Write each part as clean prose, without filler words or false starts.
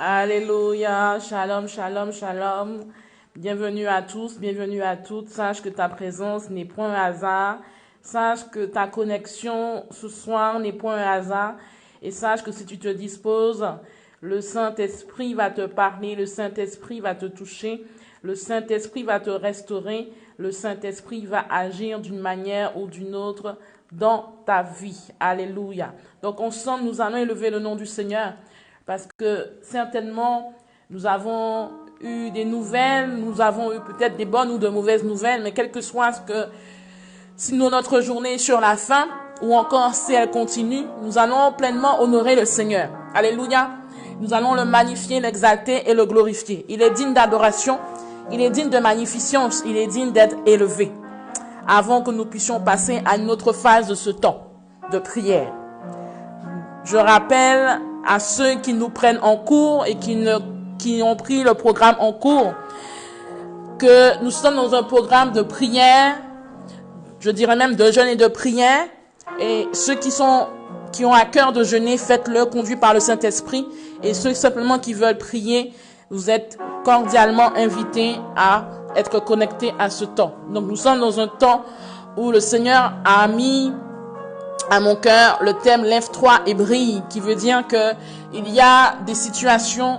Alléluia, shalom, shalom, shalom. Bienvenue à tous, bienvenue à toutes. Sache que ta présence n'est point un hasard. Sache que ta connexion ce soir n'est point un hasard. Et sache que si tu te disposes, le Saint-Esprit va te parler, le Saint-Esprit va te toucher, le Saint-Esprit va te restaurer, le Saint-Esprit va agir d'une manière ou d'une autre dans ta vie. Alléluia. Donc ensemble, nous allons élever le nom du Seigneur. Parce que certainement, nous avons eu des nouvelles, nous avons eu peut-être des bonnes ou de mauvaises nouvelles, mais quel que soit si notre journée est sur la fin, ou encore si elle continue, nous allons pleinement honorer le Seigneur. Alléluia. Nous allons le magnifier, l'exalter et le glorifier. Il est digne d'adoration, il est digne de magnificence, il est digne d'être élevé. Avant que nous puissions passer à une autre phase de ce temps de prière. Je rappelle à ceux qui nous prennent en cours et qui ont pris le programme en cours que nous sommes dans un programme de prière, je dirais même de jeûne et de prière. Et ceux qui ont à cœur de jeûner, faites-le, conduit par le Saint-Esprit. Et ceux simplement qui veulent prier, vous êtes cordialement invités à être connectés à ce temps. Donc nous sommes dans un temps où le Seigneur a mis à mon cœur le thème lève-toi et brille, qui veut dire que il y a des situations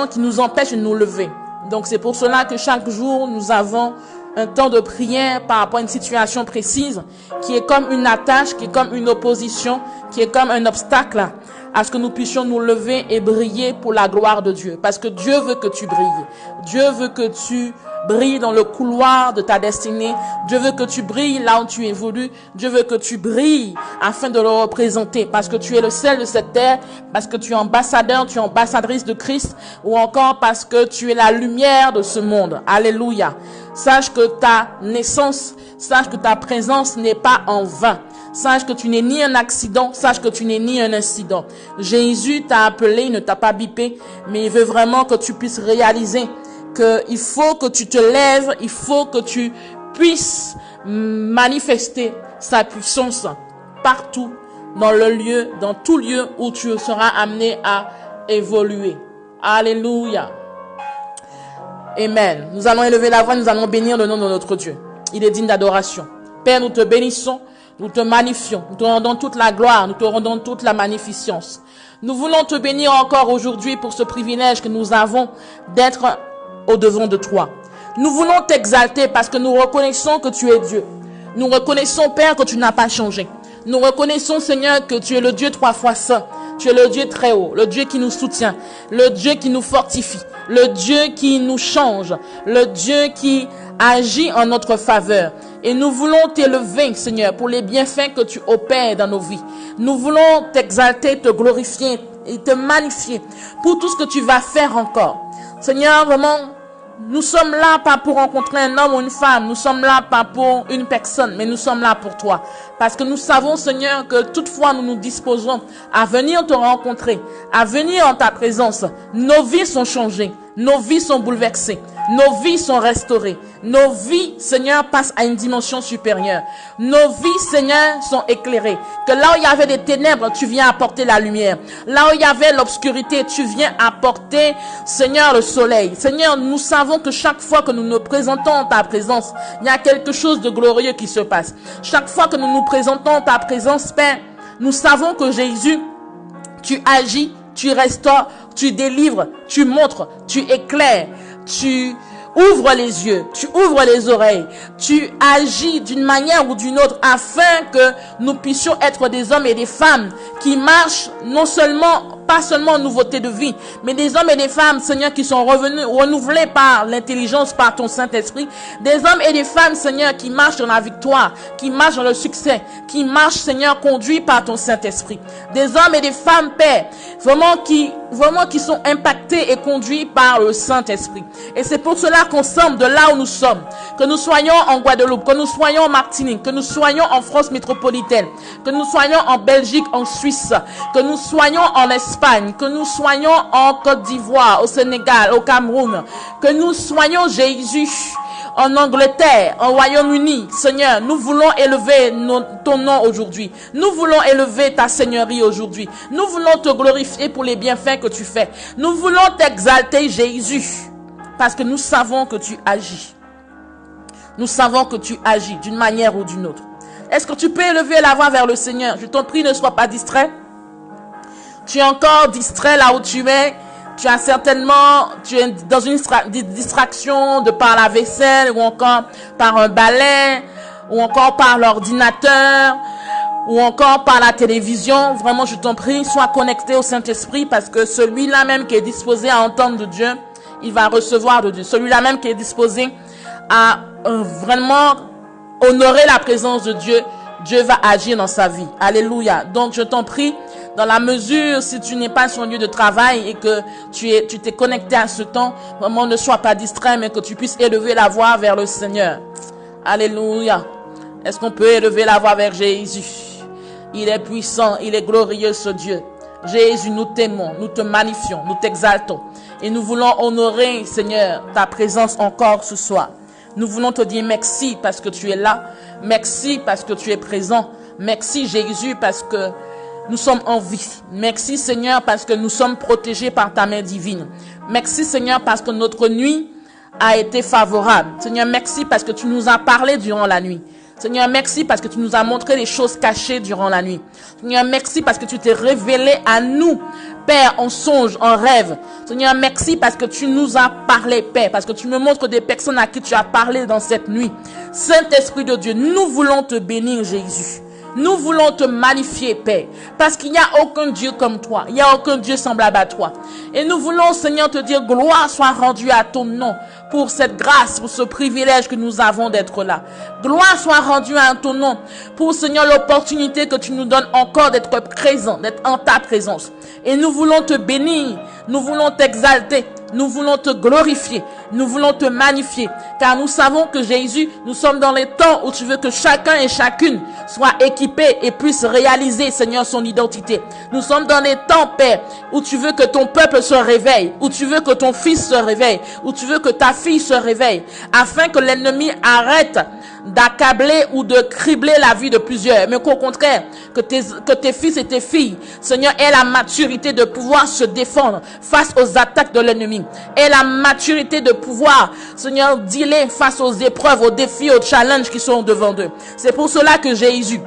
qui nous empêchent de nous lever. Donc c'est pour cela que chaque jour nous avons un temps de prière par rapport à une situation précise qui est comme une attache, qui est comme une opposition, qui est comme un obstacle à ce que nous puissions nous lever et briller pour la gloire de Dieu. Parce que Dieu veut que tu brilles. Dieu veut que tu brilles dans le couloir de ta destinée. Dieu veut que tu brilles là où tu évolues. Dieu veut que tu brilles afin de le représenter. Parce que tu es le sel de cette terre. Parce que tu es ambassadeur, tu es ambassadrice de Christ. Ou encore parce que tu es la lumière de ce monde. Alléluia. Sache que ta naissance, sache que ta présence n'est pas en vain. Sache que tu n'es ni un accident, sache que tu n'es ni un incident. Jésus t'a appelé, il ne t'a pas bipé, mais il veut vraiment que tu puisses réaliser qu'il faut que tu te lèves, il faut que tu puisses manifester sa puissance partout, dans tout lieu où tu seras amené à évoluer. Alléluia. Amen. Nous allons élever la voix, nous allons bénir le nom de notre Dieu. Il est digne d'adoration. Père, nous te bénissons, nous te magnifions, nous te rendons toute la gloire, nous te rendons toute la magnificence. Nous voulons te bénir encore aujourd'hui pour ce privilège que nous avons d'être au-devant de toi. Nous voulons t'exalter parce que nous reconnaissons que tu es Dieu. Nous reconnaissons, Père, que tu n'as pas changé. Nous reconnaissons, Seigneur, que tu es le Dieu 3 fois saint. Tu es le Dieu très haut, le Dieu qui nous soutient, le Dieu qui nous fortifie, le Dieu qui nous change, le Dieu qui agit en notre faveur. Et nous voulons t'élever, Seigneur, pour les bienfaits que tu opères dans nos vies. Nous voulons t'exalter, te glorifier et te magnifier pour tout ce que tu vas faire encore. Seigneur, vraiment, nous sommes là pas pour rencontrer un homme ou une femme. Nous sommes là pas pour une personne, mais nous sommes là pour toi. Parce que nous savons, Seigneur, que toutefois nous nous disposons à venir te rencontrer, à venir en ta présence. Nos vies sont changées. Nos vies sont bouleversées. Nos vies sont restaurées. Nos vies, Seigneur, passent à une dimension supérieure. Nos vies, Seigneur, sont éclairées. Que là où il y avait des ténèbres, tu viens apporter la lumière. Là où il y avait l'obscurité, tu viens apporter, Seigneur, le soleil. Seigneur, nous savons que chaque fois que nous nous présentons en ta présence, il y a quelque chose de glorieux qui se passe. Chaque fois que nous nous présentons en ta présence, Père, nous savons que Jésus, tu agis, tu restaures, tu délivres, tu montres, tu éclaires, tu ouvres les yeux, tu ouvres les oreilles, tu agis d'une manière ou d'une autre afin que nous puissions être des hommes et des femmes qui marchent pas seulement en nouveauté de vie, mais des hommes et des femmes, Seigneur, qui sont revenus, renouvelés par l'intelligence, par ton Saint-Esprit, des hommes et des femmes, Seigneur, qui marchent dans la victoire, qui marchent dans le succès, qui marchent, Seigneur, conduits par ton Saint-Esprit, des hommes et des femmes, Père, vraiment qui sont impactés et conduits par le Saint-Esprit. Et c'est pour cela qu'ensemble, de là où nous sommes, que nous soyons en Guadeloupe, que nous soyons en Martinique, que nous soyons en France métropolitaine, que nous soyons en Belgique, en Suisse, que nous soyons en Espagne, que nous soyons en Côte d'Ivoire, au Sénégal, au Cameroun, que nous soyons, Jésus, en Angleterre, en Royaume-Uni. Seigneur, nous voulons élever ton nom aujourd'hui. Nous voulons élever ta seigneurie aujourd'hui. Nous voulons te glorifier pour les bienfaits que tu fais. Nous voulons t'exalter, Jésus, parce que nous savons que tu agis. Nous savons que tu agis d'une manière ou d'une autre. Est-ce que tu peux élever la voix vers le Seigneur? Je t'en prie, ne sois pas distrait. Tu es encore distrait là où tu es. Tu es dans une distraction de par la vaisselle, ou encore par un balai, ou encore par l'ordinateur, ou encore par la télévision. Vraiment, je t'en prie, sois connecté au Saint-Esprit, parce que celui-là même qui est disposé à entendre de Dieu, il va recevoir de Dieu. Celui-là même qui est disposé à vraiment honorer la présence de Dieu, Dieu va agir dans sa vie. Alléluia. Donc, je t'en prie, dans la mesure, si tu n'es pas sur un lieu de travail et que tu t'es connecté à ce temps, vraiment ne sois pas distrait, mais que tu puisses élever la voix vers le Seigneur. Alléluia. Est-ce qu'on peut élever la voix vers Jésus? Il est puissant, il est glorieux ce Dieu. Jésus, nous t'aimons, nous te magnifions, nous t'exaltons. Et nous voulons honorer, Seigneur, ta présence encore ce soir. Nous voulons te dire merci parce que tu es là. Merci parce que tu es présent. Merci Jésus parce que nous sommes en vie. Merci Seigneur parce que nous sommes protégés par ta main divine. Merci Seigneur parce que notre nuit a été favorable. Seigneur, merci parce que tu nous as parlé durant la nuit. Seigneur, merci parce que tu nous as montré les choses cachées durant la nuit. Seigneur, merci parce que tu t'es révélé à nous, Père, en songe, en rêve. Seigneur, merci parce que tu nous as parlé, Père, parce que tu me montres des personnes à qui tu as parlé dans cette nuit. Saint-Esprit de Dieu, nous voulons te bénir, Jésus. Nous voulons te magnifier, Père, parce qu'il n'y a aucun Dieu comme toi. Il n'y a aucun Dieu semblable à toi. Et nous voulons, Seigneur, te dire gloire soit rendue à ton nom pour cette grâce, pour ce privilège que nous avons d'être là. Gloire soit rendue à ton nom pour, Seigneur, l'opportunité que tu nous donnes encore d'être présent, d'être en ta présence. Et nous voulons te bénir, nous voulons t'exalter, nous voulons te glorifier, nous voulons te magnifier, car nous savons que Jésus, nous sommes dans les temps où tu veux que chacun et chacune soit équipé et puisse réaliser, Seigneur, son identité. Nous sommes dans les temps, Père, où tu veux que ton peuple se réveille, où tu veux que ton fils se réveille, où tu veux que ta fille se réveille, afin que l'ennemi arrête d'accabler ou de cribler la vie de plusieurs, mais qu'au contraire, que tes fils et tes filles, Seigneur, aient la maturité de pouvoir se défendre face aux attaques de l'ennemi, aient la maturité de pouvoir, Seigneur, dealer face aux épreuves, aux défis, aux challenges qui sont devant eux. C'est pour cela que Jésus,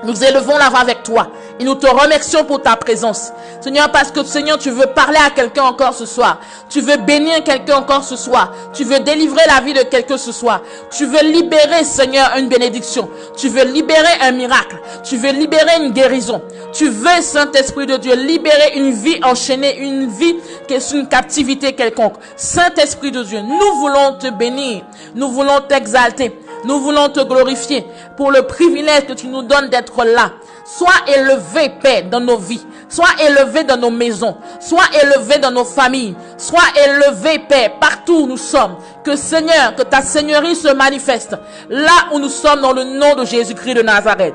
nous élevons la voix avec toi et nous te remercions pour ta présence. Seigneur, parce que Seigneur, tu veux parler à quelqu'un encore ce soir. Tu veux bénir quelqu'un encore ce soir. Tu veux délivrer la vie de quelqu'un ce soir. Tu veux libérer, Seigneur, une bénédiction. Tu veux libérer un miracle. Tu veux libérer une guérison. Tu veux, Saint-Esprit de Dieu, libérer une vie enchaînée, une vie qui est sous une captivité quelconque. Saint-Esprit de Dieu, nous voulons te bénir. Nous voulons t'exalter. Nous voulons te glorifier pour le privilège que tu nous donnes d'être là. Sois élevé, Père, dans nos vies. Sois élevé dans nos maisons. Sois élevé dans nos familles. Sois élevé, Père, partout où nous sommes. Que Seigneur, que ta Seigneurie se manifeste là où nous sommes dans le nom de Jésus-Christ de Nazareth.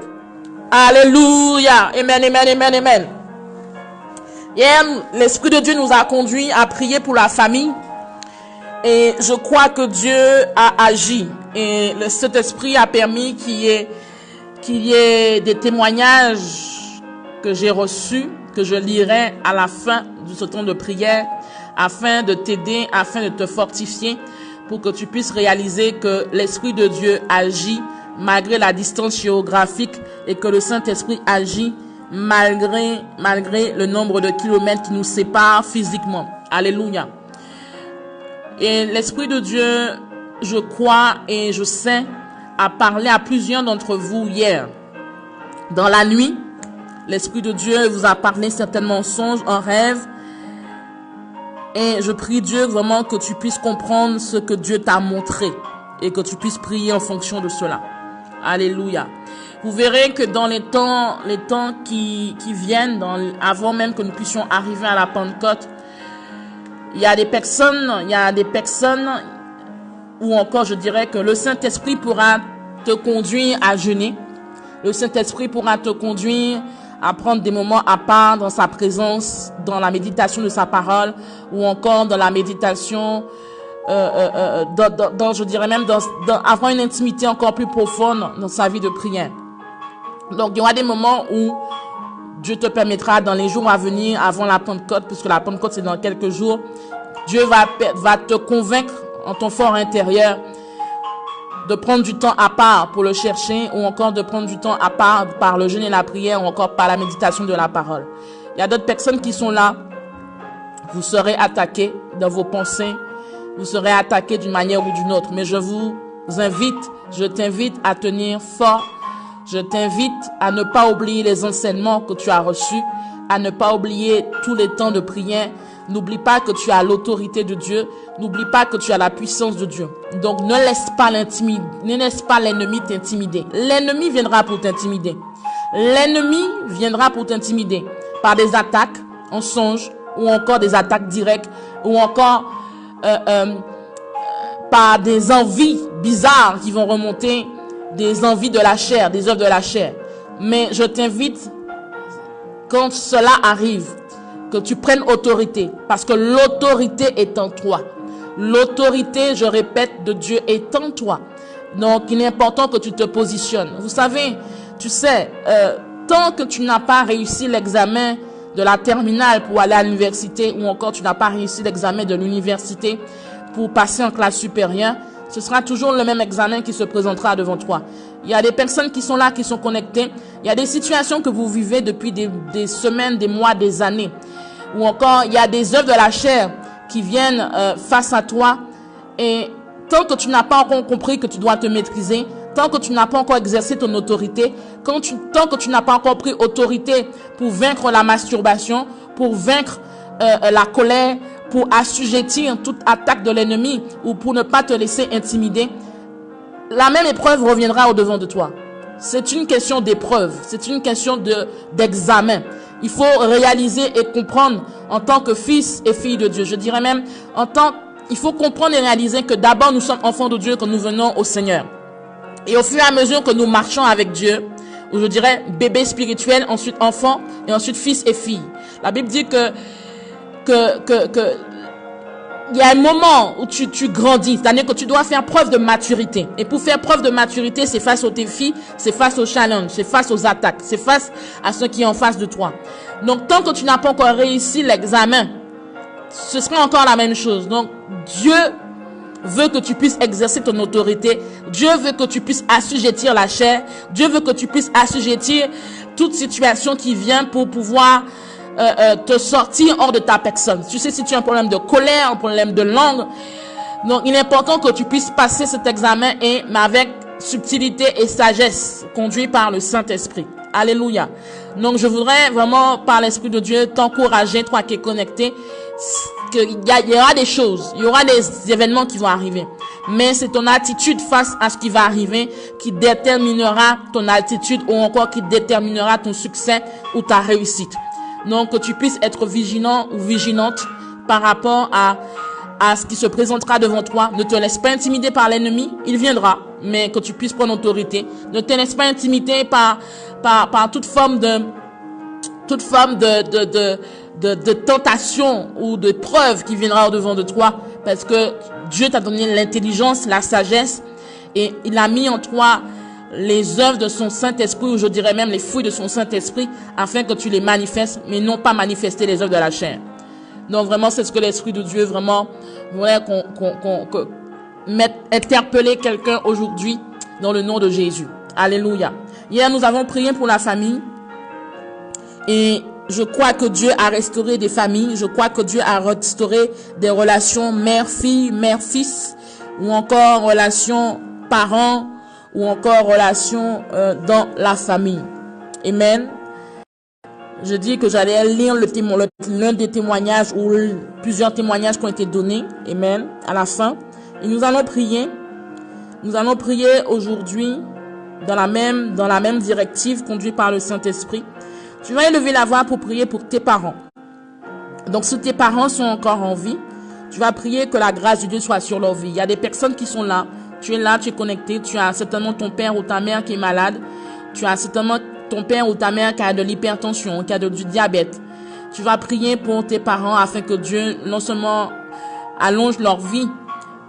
Alléluia. Amen, amen, amen, amen. Hier, l'Esprit de Dieu nous a conduits à prier pour la famille. Et je crois que Dieu a agi. Et le Saint-Esprit a permis qu'il y ait des témoignages que j'ai reçus, que je lirai à la fin de ce temps de prière, afin de t'aider, afin de te fortifier, pour que tu puisses réaliser que l'Esprit de Dieu agit malgré la distance géographique et que le Saint-Esprit agit malgré le nombre de kilomètres qui nous séparent physiquement. Alléluia. Et l'Esprit de Dieu, je crois et je sais, a parlé à plusieurs d'entre vous hier. Dans la nuit, l'Esprit de Dieu vous a parlé certainement en songe, en rêve. Et je prie Dieu vraiment que tu puisses comprendre ce que Dieu t'a montré et que tu puisses prier en fonction de cela. Alléluia. Vous verrez que dans les temps qui viennent, avant même que nous puissions arriver à la Pentecôte, il y a des personnes, ou encore je dirais que le Saint-Esprit pourra te conduire à jeûner. Le Saint-Esprit pourra te conduire à prendre des moments à part dans sa présence, dans la méditation de sa parole, ou encore dans la méditation je dirais même, avoir une intimité encore plus profonde dans sa vie de prière. Donc, il y aura des moments où Dieu te permettra dans les jours à venir, avant la Pentecôte, puisque la Pentecôte c'est dans quelques jours, Dieu va te convaincre en ton fort intérieur de prendre du temps à part pour le chercher, ou encore de prendre du temps à part par le jeûne et la prière, ou encore par la méditation de la parole. Il y a d'autres personnes qui sont là. Vous serez attaqués dans vos pensées, vous serez attaqués d'une manière ou d'une autre. Mais je t'invite à tenir fort. Je t'invite à ne pas oublier les enseignements que tu as reçus, à ne pas oublier tous les temps de prière. N'oublie pas que tu as l'autorité de Dieu. N'oublie pas que tu as la puissance de Dieu. Donc, ne laisse pas l'ennemi t'intimider. L'ennemi viendra pour t'intimider. L'ennemi viendra pour t'intimider par des attaques en songe, ou encore des attaques directes, ou encore par des envies bizarres qui vont remonter, des envies de la chair, des œuvres de la chair. Mais je t'invite, quand cela arrive, que tu prennes autorité, parce que l'autorité est en toi. L'autorité, je répète, de Dieu est en toi. Donc, il est important que tu te positionnes. Vous savez, tu sais, tant que tu n'as pas réussi l'examen de la terminale pour aller à l'université, ou encore tu n'as pas réussi l'examen de l'université pour passer en classe supérieure, ce sera toujours le même examen qui se présentera devant toi. Il y a des personnes qui sont là, qui sont connectées. Il y a des situations que vous vivez depuis des semaines, des mois, des années. Ou encore, il y a des œuvres de la chair qui viennent face à toi. Et tant que tu n'as pas encore compris que tu dois te maîtriser, tant que tu n'as pas encore exercé ton autorité, tant que tu n'as pas encore pris autorité pour vaincre la masturbation, pour vaincre la colère, pour assujettir toute attaque de l'ennemi, ou pour ne pas te laisser intimider, la même épreuve reviendra au devant de toi. C'est une question d'épreuve, c'est une question d'examen. Il faut réaliser et comprendre en tant que fils et fille de Dieu. Je dirais même, il faut comprendre et réaliser que d'abord nous sommes enfants de Dieu quand nous venons au Seigneur. Et au fur et à mesure que nous marchons avec Dieu, ou je dirais bébé spirituel, ensuite enfant, et ensuite fils et fille. La Bible dit que il y a un moment où tu grandis, c'est-à-dire que tu dois faire preuve de maturité. Et pour faire preuve de maturité, c'est face aux défis, c'est face aux challenges, c'est face aux attaques, c'est face à ce qui est en face de toi. Donc, tant que tu n'as pas encore réussi l'examen, ce sera encore la même chose. Donc, Dieu veut que tu puisses exercer ton autorité. Dieu veut que tu puisses assujettir la chair. Dieu veut que tu puisses assujettir toute situation qui vient pour pouvoir te sortir hors de ta personne. Tu sais, si tu as un problème de colère, un problème de langue, donc il est important que tu puisses passer cet examen, mais avec subtilité et sagesse, conduit par le Saint-Esprit. Alléluia. Donc je voudrais vraiment, par l'Esprit de Dieu, t'encourager, toi qui es connecté, qu'il y aura des choses, il y aura des événements qui vont arriver. Mais c'est ton attitude face à ce qui va arriver qui déterminera ton attitude, ou encore qui déterminera ton succès ou ta réussite. Donc, que tu puisses être vigilant ou vigilante par rapport à ce qui se présentera devant toi. Ne te laisse pas intimider par l'ennemi. Il viendra, mais que tu puisses prendre autorité. Ne te laisse pas intimider par toute forme de tentation ou de preuve qui viendra au devant de toi. Parce que Dieu t'a donné l'intelligence, la sagesse, et il a mis en toi les œuvres de son Saint-Esprit, ou je dirais même les fruits de son Saint-Esprit, afin que tu les manifestes, mais non pas manifester les œuvres de la chair. Donc vraiment, c'est ce que l'Esprit de Dieu vraiment voudrait qu'on interpeller quelqu'un aujourd'hui dans le nom de Jésus. Alléluia. Hier, nous avons prié pour la famille, et je crois que Dieu a restauré des familles. Je crois que Dieu a restauré des relations mère-fille, mère-fils, ou encore relations parents, ou encore relations dans la famille. Amen. Je dis que j'allais lire l'un des témoignages, ou plusieurs témoignages qui ont été donnés. Amen. À la fin. Et nous allons prier. Nous allons prier aujourd'hui dans la même directive conduite par le Saint-Esprit. Tu vas élever la voix pour prier pour tes parents. Donc, si tes parents sont encore en vie, tu vas prier que la grâce de Dieu soit sur leur vie. Il y a des personnes qui sont là. Tu es là, tu es connecté. Tu as certainement ton père ou ta mère qui est malade. Tu as certainement ton père ou ta mère qui a de l'hypertension, qui a du diabète. Tu vas prier pour tes parents afin que Dieu non seulement allonge leur vie,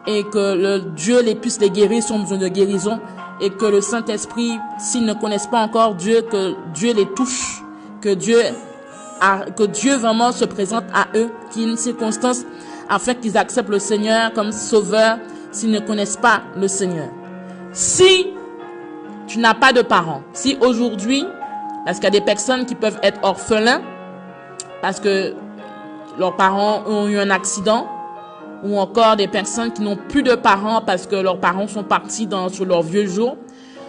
et que le Dieu les puisse les guérir si ont besoin de guérison, et que le Saint-Esprit, s'ils ne connaissent pas encore Dieu, que Dieu les touche, que Dieu vraiment se présente à eux, qu'il y ait une circonstance afin qu'ils acceptent le Seigneur comme sauveur s'ils ne connaissent pas le Seigneur. Si tu n'as pas de parents, si aujourd'hui, parce qu'il y a des personnes qui peuvent être orphelins parce que leurs parents ont eu un accident, ou encore des personnes qui n'ont plus de parents parce que leurs parents sont partis sur leurs vieux jours.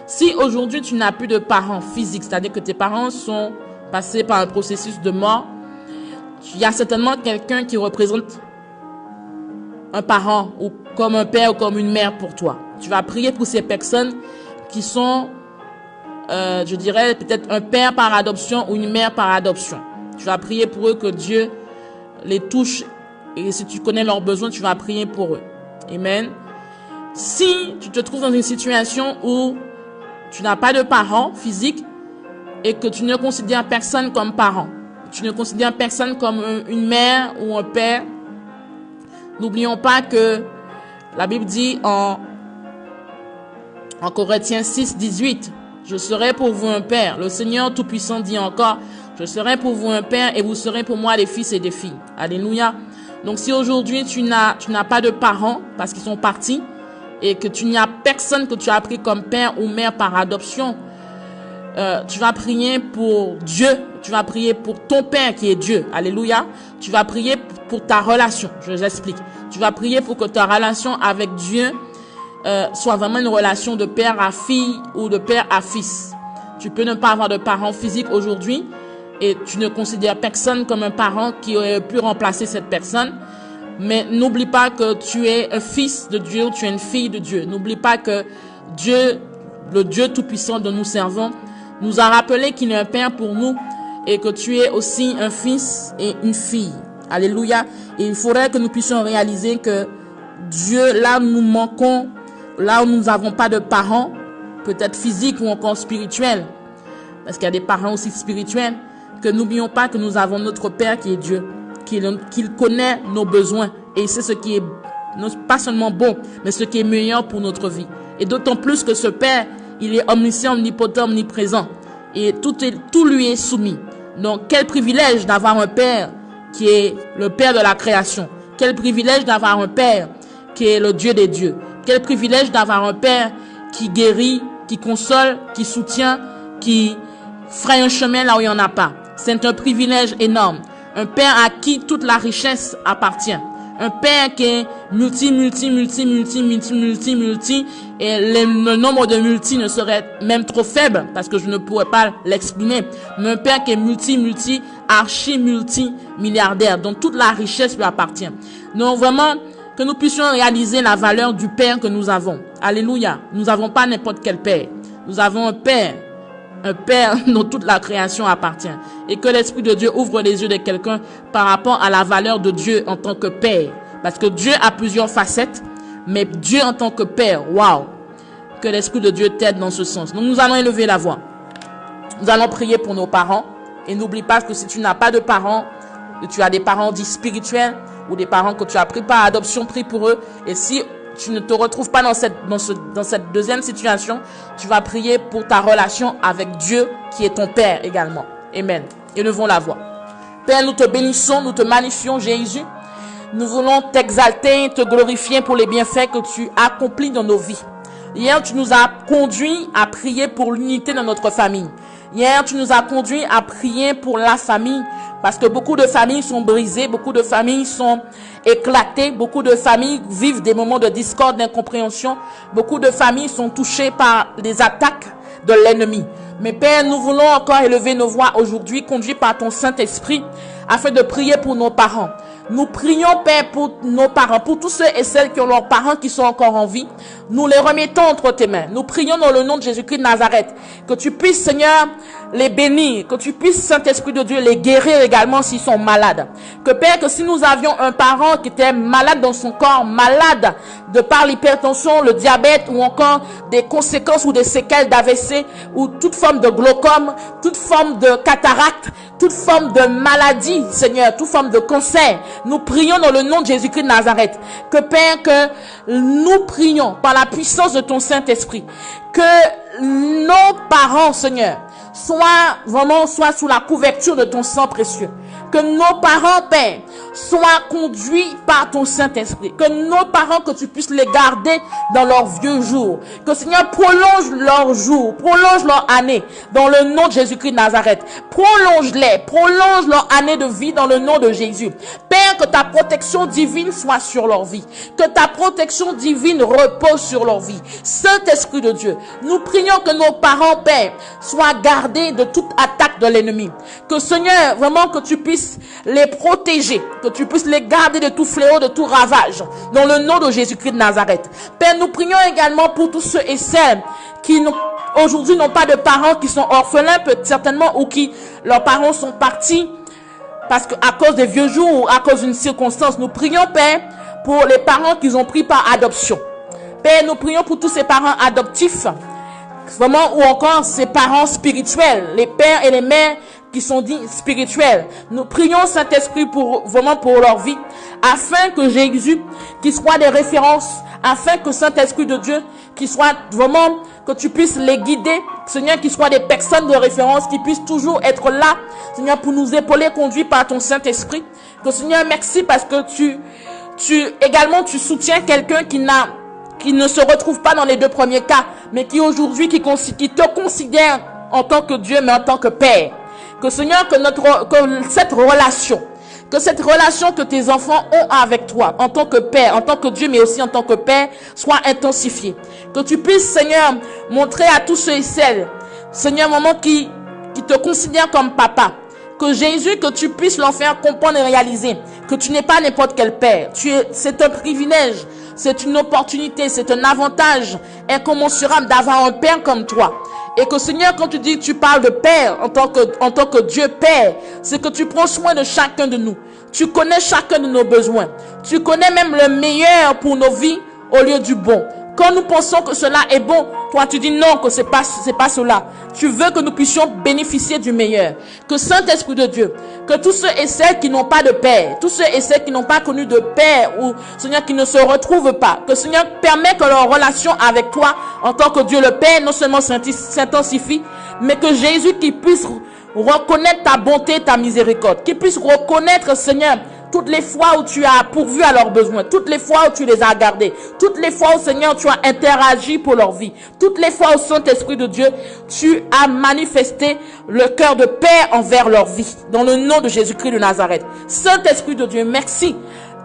Si aujourd'hui tu n'as plus de parents physiques, c'est-à-dire que tes parents sont passés par un processus de mort, il y a certainement quelqu'un qui représente un parent, ou comme un père ou comme une mère pour toi. Tu vas prier pour ces personnes qui sont, je dirais, peut-être un père par adoption ou une mère par adoption. Tu vas prier pour eux, que Dieu les touche. Et si tu connais leurs besoins, tu vas prier pour eux. Amen. Si tu te trouves dans une situation où tu n'as pas de parents physiques et que tu ne considères personne comme parent, tu ne considères personne comme une mère ou un père, n'oublions pas que la Bible dit en Corinthiens 6, 18, « Je serai pour vous un père. » Le Seigneur Tout-Puissant dit encore, « Je serai pour vous un père et vous serez pour moi des fils et des filles. » Alléluia. Donc si aujourd'hui tu n'as pas de parents parce qu'ils sont partis et que tu n'as personne que tu as pris comme père ou mère par adoption, tu vas prier pour Dieu, tu vas prier pour ton Père qui est Dieu. Alléluia. Tu vas prier pour ta relation. Je vous explique. Tu vas prier pour que ta relation avec Dieu soit vraiment une relation de père à fille ou de père à fils. Tu peux ne pas avoir de parents physiques aujourd'hui et tu ne considères personne comme un parent qui aurait pu remplacer cette personne. Mais n'oublie pas que tu es un fils de Dieu ou tu es une fille de Dieu. N'oublie pas que Dieu, le Dieu Tout-Puissant dont nous servons, nous a rappelé qu'il est un père pour nous et que tu es aussi un fils et une fille. Alléluia. Et il faudrait que nous puissions réaliser que Dieu, là où nous manquons, là où nous n'avons pas de parents, peut-être physiques ou encore spirituels, parce qu'il y a des parents aussi spirituels, que n'oublions pas que nous avons notre Père qui est Dieu, qu'il connaît nos besoins et c'est ce qui est pas seulement bon, mais ce qui est meilleur pour notre vie. Et d'autant plus que ce Père, il est omniscient, omnipotent, omniprésent et tout lui est soumis. Donc quel privilège d'avoir un Père qui est le Père de la création. Quel privilège d'avoir un Père qui est le Dieu des dieux. Quel privilège d'avoir un Père qui guérit, qui console, qui soutient, qui fraye un chemin là où il n'y en a pas. C'est un privilège énorme. Un Père à qui toute la richesse appartient. Un Père qui est multi, et le nombre de multi ne serait même trop faible parce que je ne pourrais pas l'exprimer. Mais un Père qui est multi, milliardaire, dont toute la richesse lui appartient. Donc vraiment, que nous puissions réaliser la valeur du Père que nous avons. Alléluia. Nous n'avons pas n'importe quel Père. Nous avons un Père dont toute la création appartient. Et que l'Esprit de Dieu ouvre les yeux de quelqu'un par rapport à la valeur de Dieu en tant que Père. Parce que Dieu a plusieurs facettes, mais Dieu en tant que Père, waouh! Que l'Esprit de Dieu t'aide dans ce sens. Donc nous allons élever la voix. Nous allons prier pour nos parents. Et n'oublie pas que si tu n'as pas de parents, que tu as des parents dits spirituels, ou des parents que tu as pris par adoption, prie pour eux. Et si tu ne te retrouves pas dans cette deuxième situation, tu vas prier pour ta relation avec Dieu qui est ton Père également. Amen. Élevons la voix. Père, nous te bénissons, nous te magnifions, Jésus. Nous voulons t'exalter, te glorifier pour les bienfaits que tu accomplis dans nos vies. Hier, tu nous as conduits à prier pour l'unité dans notre famille. Hier, tu nous as conduits à prier pour la famille. Parce que beaucoup de familles sont brisées, beaucoup de familles sont éclatées, beaucoup de familles vivent des moments de discorde, d'incompréhension. Beaucoup de familles sont touchées par les attaques de l'ennemi. Mais Père, nous voulons encore élever nos voix aujourd'hui, conduits par ton Saint-Esprit, afin de prier pour nos parents. Nous prions, Père, pour nos parents, pour tous ceux et celles qui ont leurs parents qui sont encore en vie. Nous les remettons entre tes mains. Nous prions dans le nom de Jésus-Christ de Nazareth, que tu puisses, Seigneur, les bénir, que tu puisses, Saint-Esprit de Dieu, les guérir également s'ils sont malades. Que Père, que si nous avions un parent qui était malade dans son corps, malade de par l'hypertension, le diabète ou encore des conséquences ou des séquelles d'AVC ou toute forme de glaucome, toute forme de cataracte, toute forme de maladie, Seigneur, toute forme de cancer, nous prions dans le nom de Jésus-Christ de Nazareth. Que Père, que nous prions par la puissance de ton Saint-Esprit, que nos parents, Seigneur, soient sous la couverture de ton sang précieux. Que nos parents, Père, soient conduits par ton Saint-Esprit. Que nos parents, que tu puisses les garder dans leurs vieux jours. Que Seigneur, prolonge leurs jours, prolonge leur année dans le nom de Jésus-Christ de Nazareth. Prolonge leur année de vie dans le nom de Jésus. Père, que ta protection divine soit sur leur vie. Que ta protection divine repose sur leur vie. Saint-Esprit de Dieu, nous prions que nos parents, Père, soient gardés de toute attaque de l'ennemi. Que Seigneur, vraiment que tu puisses les protéger, que tu puisses les garder de tout fléau, de tout ravage, dans le nom de Jésus-Christ de Nazareth. Père, nous prions également pour tous ceux et celles qui aujourd'hui n'ont pas de parents, qui sont orphelins, peut-être certainement, ou qui, leurs parents sont partis parce que à cause des vieux jours ou à cause d'une circonstance. Nous prions, Père, pour les parents qu'ils ont pris par adoption. Père, nous prions pour tous ces parents adoptifs, vraiment, ou encore ces parents spirituels, les pères et les mères qui sont dits spirituels. Nous prions, Saint-Esprit, pour leur vie, afin que Jésus, qui soit des références, afin que Saint-Esprit de Dieu, qui soit vraiment, que tu puisses les guider, Seigneur, qui soient des personnes de référence, qui puissent toujours être là, Seigneur, pour nous épauler, conduits par ton Saint-Esprit. Que Seigneur, merci parce que tu soutiens quelqu'un qui ne se retrouve pas dans les deux premiers cas, mais qui aujourd'hui, qui te considère en tant que Dieu, mais en tant que Père. Que Seigneur, que cette relation que tes enfants ont avec toi, en tant que Père, en tant que Dieu, mais aussi en tant que Père, soit intensifiée. Que tu puisses, Seigneur, montrer à tous ceux et celles, Seigneur, maman, qui te considèrent comme papa, que Jésus, que tu puisses leur faire comprendre et réaliser que tu n'es pas n'importe quel Père. C'est un privilège, c'est une opportunité, c'est un avantage incommensurable d'avoir un Père comme toi. Et que Seigneur, quand tu dis que tu parles de Père en tant que Dieu Père, c'est que tu prends soin de chacun de nous. Tu connais chacun de nos besoins. Tu connais même le meilleur pour nos vies au lieu du bon. Quand nous pensons que cela est bon, toi tu dis non, que c'est pas cela. Tu veux que nous puissions bénéficier du meilleur. Que Saint-Esprit de Dieu, que tous ceux et celles qui n'ont pas de Père, tous ceux et celles qui n'ont pas connu de Père, ou Seigneur qui ne se retrouvent pas, que Seigneur permet que leur relation avec toi, en tant que Dieu le Père, non seulement s'intensifie, mais que Jésus qui puisse reconnaître ta bonté, ta miséricorde, qui puisse reconnaître, Seigneur, toutes les fois où tu as pourvu à leurs besoins, toutes les fois où tu les as gardés, toutes les fois où, Seigneur, tu as interagi pour leur vie, toutes les fois où, Saint-Esprit de Dieu, tu as manifesté le cœur de Père envers leur vie, dans le nom de Jésus-Christ de Nazareth. Saint-Esprit de Dieu, merci,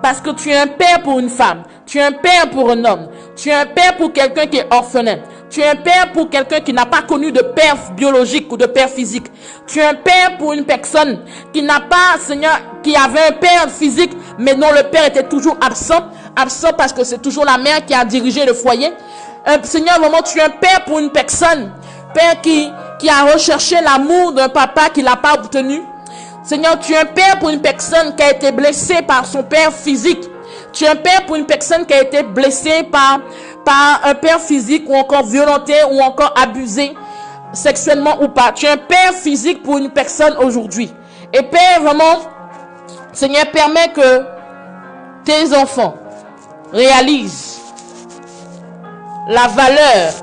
parce que tu es un Père pour une femme, tu es un Père pour un homme, tu es un Père pour quelqu'un qui est orphelin, tu es un Père pour quelqu'un qui n'a pas connu de Père biologique ou de Père physique. Tu es un Père pour une personne qui n'a pas, Seigneur, qui avait un Père physique, mais dont le Père était toujours absent parce que c'est toujours la mère qui a dirigé le foyer. Seigneur, vraiment, tu es un Père pour une personne, Père qui a recherché l'amour d'un papa qui l'a pas obtenu. Seigneur, tu es un Père pour une personne qui a été blessée par son Père physique. Tu es un Père pour une personne qui a été blessée par un Père physique ou encore violenté ou encore abusé sexuellement ou pas. Tu es un Père physique pour une personne aujourd'hui. Et Père, vraiment, Seigneur, permet que tes enfants réalisent la valeur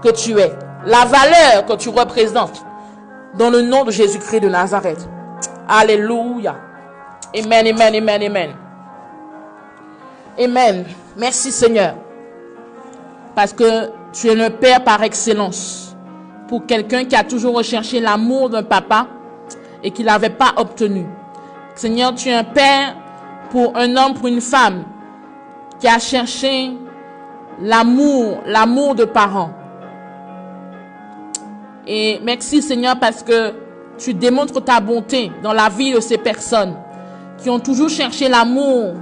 que tu es, la valeur que tu représentes dans le nom de Jésus-Christ de Nazareth. Alléluia. Amen, amen, amen, amen. Amen. Merci Seigneur. Parce que tu es le Père par excellence. Pour quelqu'un qui a toujours recherché l'amour d'un papa et qui ne l'avait pas obtenu. Seigneur, tu es un Père pour un homme, pour une femme qui a cherché l'amour de parents. Et merci Seigneur parce que tu démontres ta bonté dans la vie de ces personnes qui ont toujours cherché l'amour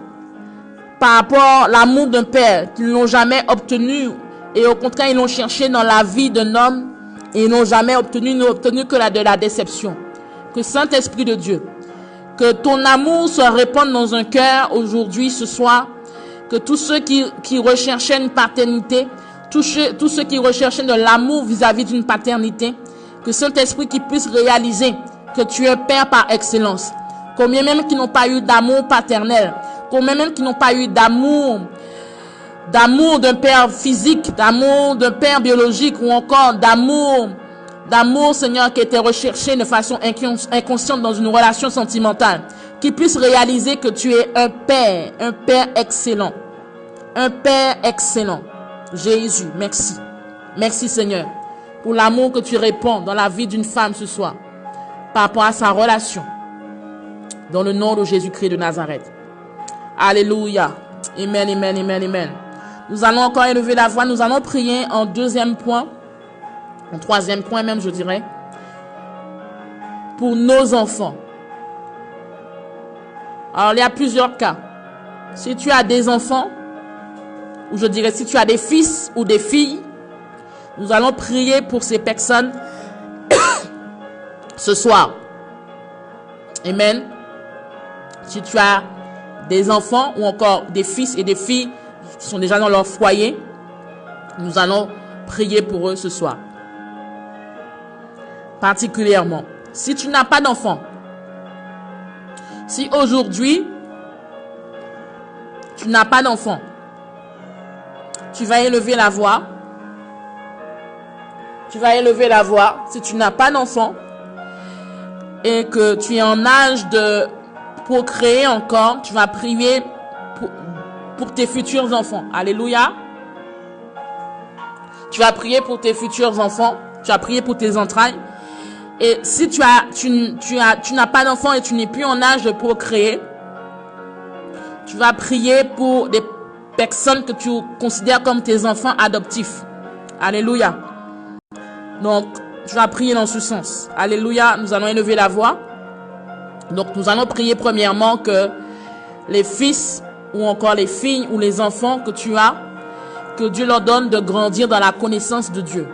par rapport à l'amour d'un père qu'ils n'ont jamais obtenu et au contraire ils l'ont cherché dans la vie d'un homme et ils n'ont jamais obtenu que de la déception. Que Saint-Esprit de Dieu, que ton amour se répande dans un cœur aujourd'hui, ce soir, que tous ceux qui recherchaient une paternité, tous ceux qui recherchaient de l'amour vis-à-vis d'une paternité, que Saint-Esprit qui puisse réaliser que tu es Père par excellence. Combien même qui n'ont pas eu d'amour paternel, combien même qui n'ont pas eu d'amour d'un père physique, d'amour d'un père biologique, ou encore d'amour, Seigneur, qui était recherché de façon inconsciente dans une relation sentimentale, qui puisse réaliser que tu es un Père excellent, un Père excellent. Jésus, merci. Merci Seigneur, pour l'amour que tu répands dans la vie d'une femme ce soir, par rapport à sa relation, dans le nom de Jésus-Christ de Nazareth. Alléluia. Amen, amen, amen, amen. Nous allons encore élever la voix. Nous allons prier en deuxième point, en troisième point même, je dirais, pour nos enfants. Alors, il y a plusieurs cas. Si tu as des enfants, ou je dirais si tu as des fils ou des filles, nous allons prier pour ces personnes ce soir. Amen. Si tu as des enfants ou encore des fils et des filles qui sont déjà dans leur foyer, nous allons prier pour eux ce soir. Particulièrement, si tu n'as pas d'enfants, si aujourd'hui tu n'as pas d'enfants, tu vas élever la voix. Tu vas élever la voix. Si tu n'as pas d'enfants et que tu es en âge de procréer encore, tu vas prier pour tes futurs enfants. Alléluia. Tu vas prier pour tes futurs enfants. Tu vas prier pour tes entrailles. Et si tu n'as pas d'enfants et tu n'es plus en âge de procréer, tu vas prier pour des personnes que tu considères comme tes enfants adoptifs. Alléluia. Donc, tu vas prier dans ce sens. Alléluia. Nous allons élever la voix. Donc, nous allons prier premièrement que les fils ou encore les filles ou les enfants que tu as, que Dieu leur donne de grandir dans la connaissance de Dieu.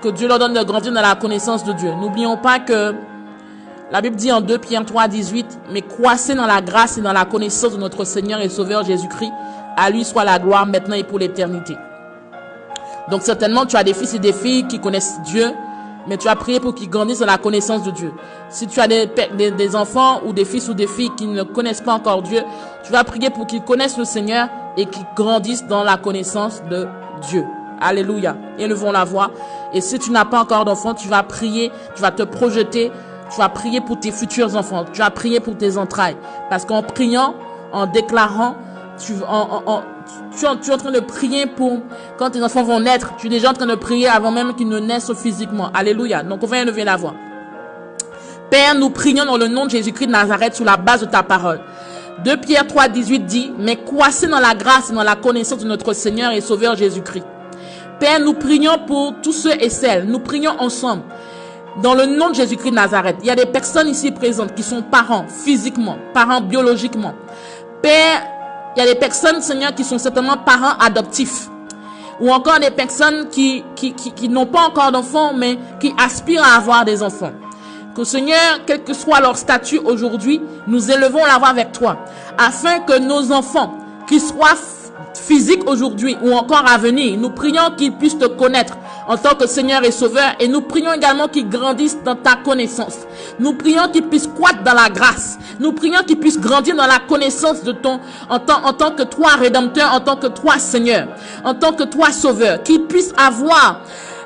Que Dieu leur donne de grandir dans la connaissance de Dieu. N'oublions pas que la Bible dit en 2 Pierre 3, 18, mais croissez dans la grâce et dans la connaissance de notre Seigneur et Sauveur Jésus-Christ. À lui soit la gloire maintenant et pour l'éternité. Donc certainement tu as des fils et des filles qui connaissent Dieu, mais tu as prié pour qu'ils grandissent dans la connaissance de Dieu. Si tu as des enfants ou des fils ou des filles qui ne connaissent pas encore Dieu, tu vas prier pour qu'ils connaissent le Seigneur et qu'ils grandissent dans la connaissance de Dieu. Alléluia. Élevons la voix. Et si tu n'as pas encore d'enfants, tu vas prier, tu vas te projeter, tu vas prier pour tes futurs enfants, tu vas prier pour tes entrailles. Parce qu'en priant, en déclarant, tu es en train de prier pour quand tes enfants vont naître. Tu es déjà en train de prier avant même qu'ils ne naissent physiquement. Alléluia. Donc on va élever la voix. Père, nous prions dans le nom de Jésus-Christ de Nazareth sur la base de ta parole. 2 Pierre 3, 18 dit, mais croissez dans la grâce et dans la connaissance de notre Seigneur et Sauveur Jésus-Christ. Père, nous prions pour tous ceux et celles. Nous prions ensemble. Dans le nom de Jésus-Christ de Nazareth. Il y a des personnes ici présentes qui sont parents physiquement, parents biologiquement. Père, il y a des personnes, Seigneur, qui sont certainement parents adoptifs. Ou encore des personnes qui n'ont pas encore d'enfants, mais qui aspirent à avoir des enfants. Que Seigneur, quel que soit leur statut aujourd'hui, nous élevons la voix avec toi. Afin que nos enfants, qui soient physiques aujourd'hui ou encore à venir, nous prions qu'ils puissent te connaître en tant que Seigneur et Sauveur, et nous prions également qu'ils grandissent dans ta connaissance. Nous prions qu'ils puissent croître dans la grâce. Nous prions qu'ils puissent grandir dans la connaissance de en tant que toi Rédempteur, en tant que toi Seigneur, en tant que toi Sauveur, qu'ils puissent avoir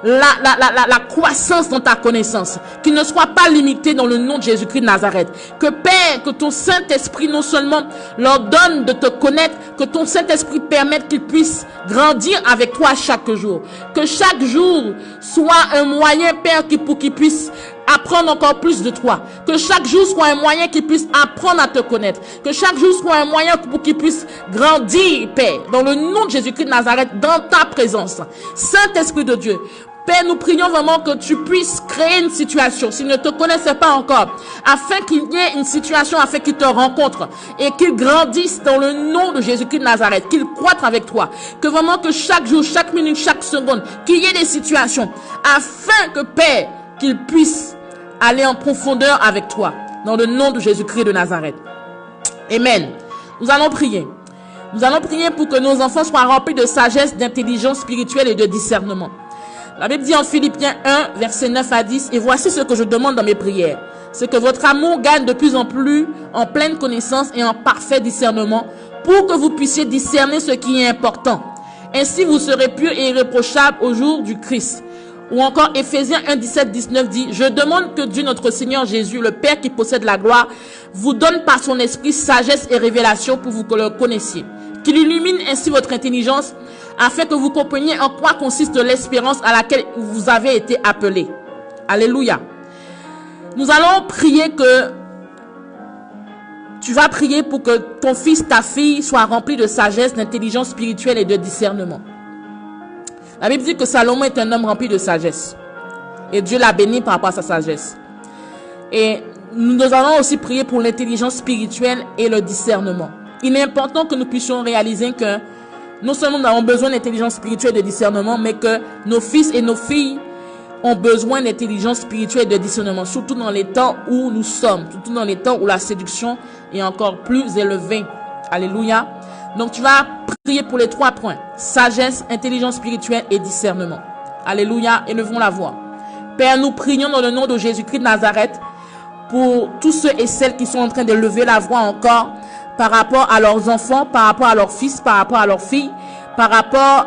la croissance dans ta connaissance, qu'il ne soit pas limité dans le nom de Jésus-Christ de Nazareth. Que Père, que ton Saint-Esprit non seulement leur donne de te connaître, que ton Saint-Esprit permette qu'ils puissent grandir avec toi chaque jour. Que chaque jour soit un moyen, Père, pour qu'ils puissent apprendre encore plus de toi. Que chaque jour soit un moyen qu'ils puissent apprendre à te connaître. Que chaque jour soit un moyen pour qu'ils puissent grandir, Père, dans le nom de Jésus-Christ de Nazareth, dans ta présence. Saint-Esprit de Dieu, Père, nous prions vraiment que tu puisses créer une situation, s'ils ne te connaissaient pas encore, afin qu'il y ait une situation, afin qu'ils te rencontrent et qu'ils grandissent dans le nom de Jésus-Christ de Nazareth, qu'ils croîtent avec toi, que vraiment que chaque jour, chaque minute, chaque seconde, qu'il y ait des situations, afin que Père, qu'ils puissent aller en profondeur avec toi, dans le nom de Jésus-Christ de Nazareth. Amen. Nous allons prier. Nous allons prier pour que nos enfants soient remplis de sagesse, d'intelligence spirituelle et de discernement. La Bible dit en Philippiens 1, versets 9 à 10, et voici ce que je demande dans mes prières. C'est que votre amour gagne de plus en plus en pleine connaissance et en parfait discernement pour que vous puissiez discerner ce qui est important. Ainsi, vous serez purs et irréprochables au jour du Christ. Ou encore, Éphésiens 1, 17, 19 dit, je demande que Dieu notre Seigneur Jésus, le Père qui possède la gloire, vous donne par son esprit sagesse et révélation pour vous que le connaissiez. Qu'il illumine ainsi votre intelligence afin que vous compreniez en quoi consiste l'espérance à laquelle vous avez été appelés. Alléluia. Nous allons prier que tu vas prier pour que ton fils, ta fille soit rempli de sagesse, d'intelligence spirituelle et de discernement. La Bible dit que Salomon est un homme rempli de sagesse. Et Dieu l'a béni par rapport à sa sagesse. Et nous allons aussi prier pour l'intelligence spirituelle et le discernement. Il est important que nous puissions réaliser que non seulement nous avons besoin d'intelligence spirituelle et de discernement, mais que nos fils et nos filles ont besoin d'intelligence spirituelle et de discernement, surtout dans les temps où nous sommes, surtout dans les temps où la séduction est encore plus élevée. Alléluia. Donc tu vas prier pour les 3 points. Sagesse, intelligence spirituelle et discernement. Alléluia. Élevons la voix. Père, nous prions dans le nom de Jésus-Christ de Nazareth pour tous ceux et celles qui sont en train de lever la voix encore par rapport à leurs enfants, par rapport à leurs fils, par rapport à leurs filles, par rapport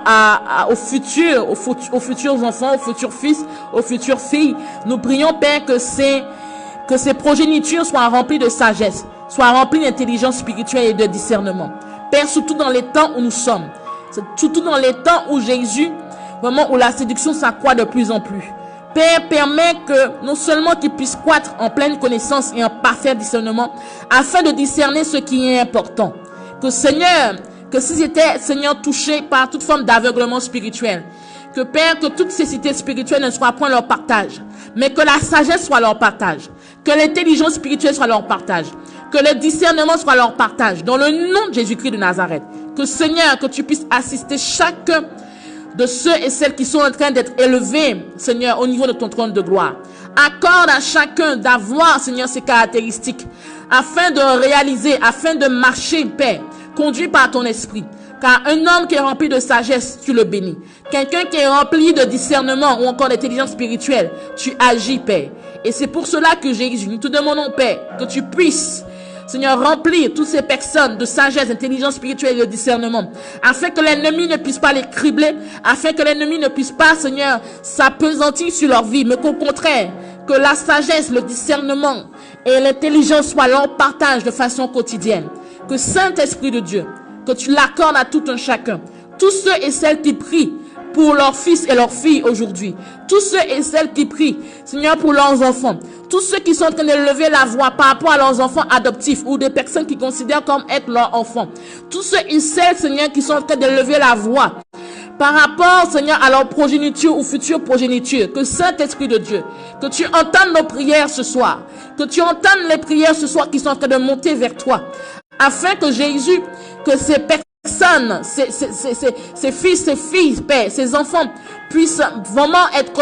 aux futurs enfants, aux futurs fils, aux futures filles. Nous prions, Père, que ces progénitures soient remplies de sagesse, soient remplies d'intelligence spirituelle et de discernement. Père, surtout dans les temps où nous sommes, surtout dans les temps où Jésus, vraiment où la séduction s'accroît de plus en plus. Père, permet que non seulement qu'ils puissent croître en pleine connaissance et en parfait discernement, afin de discerner ce qui est important. Que Seigneur, que s'ils étaient, Seigneur, touchés par toute forme d'aveuglement spirituel, que Père, que toute cécité spirituelle ne soit point leur partage, mais que la sagesse soit leur partage, que l'intelligence spirituelle soit leur partage, que le discernement soit leur partage, dans le nom de Jésus-Christ de Nazareth. Que Seigneur, que tu puisses assister chacun de ceux et celles qui sont en train d'être élevés, Seigneur, au niveau de ton trône de gloire. Accorde à chacun d'avoir, Seigneur, ces caractéristiques, afin de réaliser, afin de marcher, Père, conduit par ton esprit. Car un homme qui est rempli de sagesse, tu le bénis. Quelqu'un qui est rempli de discernement ou encore d'intelligence spirituelle, tu agis, Père. Et c'est pour cela que Jésus, nous te demandons, Père, que tu puisses, Seigneur, remplir toutes ces personnes de sagesse, d'intelligence spirituelle et de discernement, afin que l'ennemi ne puisse pas les cribler, afin que l'ennemi ne puisse pas, Seigneur, s'appesantir sur leur vie, mais qu'au contraire, que la sagesse, le discernement et l'intelligence soient leur partage de façon quotidienne. Que Saint-Esprit de Dieu, que tu l'accordes à tout un chacun, tous ceux et celles qui prient pour leurs fils et leurs filles aujourd'hui, tous ceux et celles qui prient, Seigneur, pour leurs enfants, tous ceux qui sont en train de lever la voix par rapport à leurs enfants adoptifs ou des personnes qui considèrent comme être leurs enfants, tous ceux et celles, Seigneur, qui sont en train de lever la voix par rapport, Seigneur, à leur progéniture ou future progéniture, que Saint-Esprit de Dieu, que tu entendes nos prières ce soir, que tu entendes les prières ce soir qui sont en train de monter vers toi, afin que Jésus, que ces personnes, ces fils, ces filles, Père, ces enfants puissent vraiment être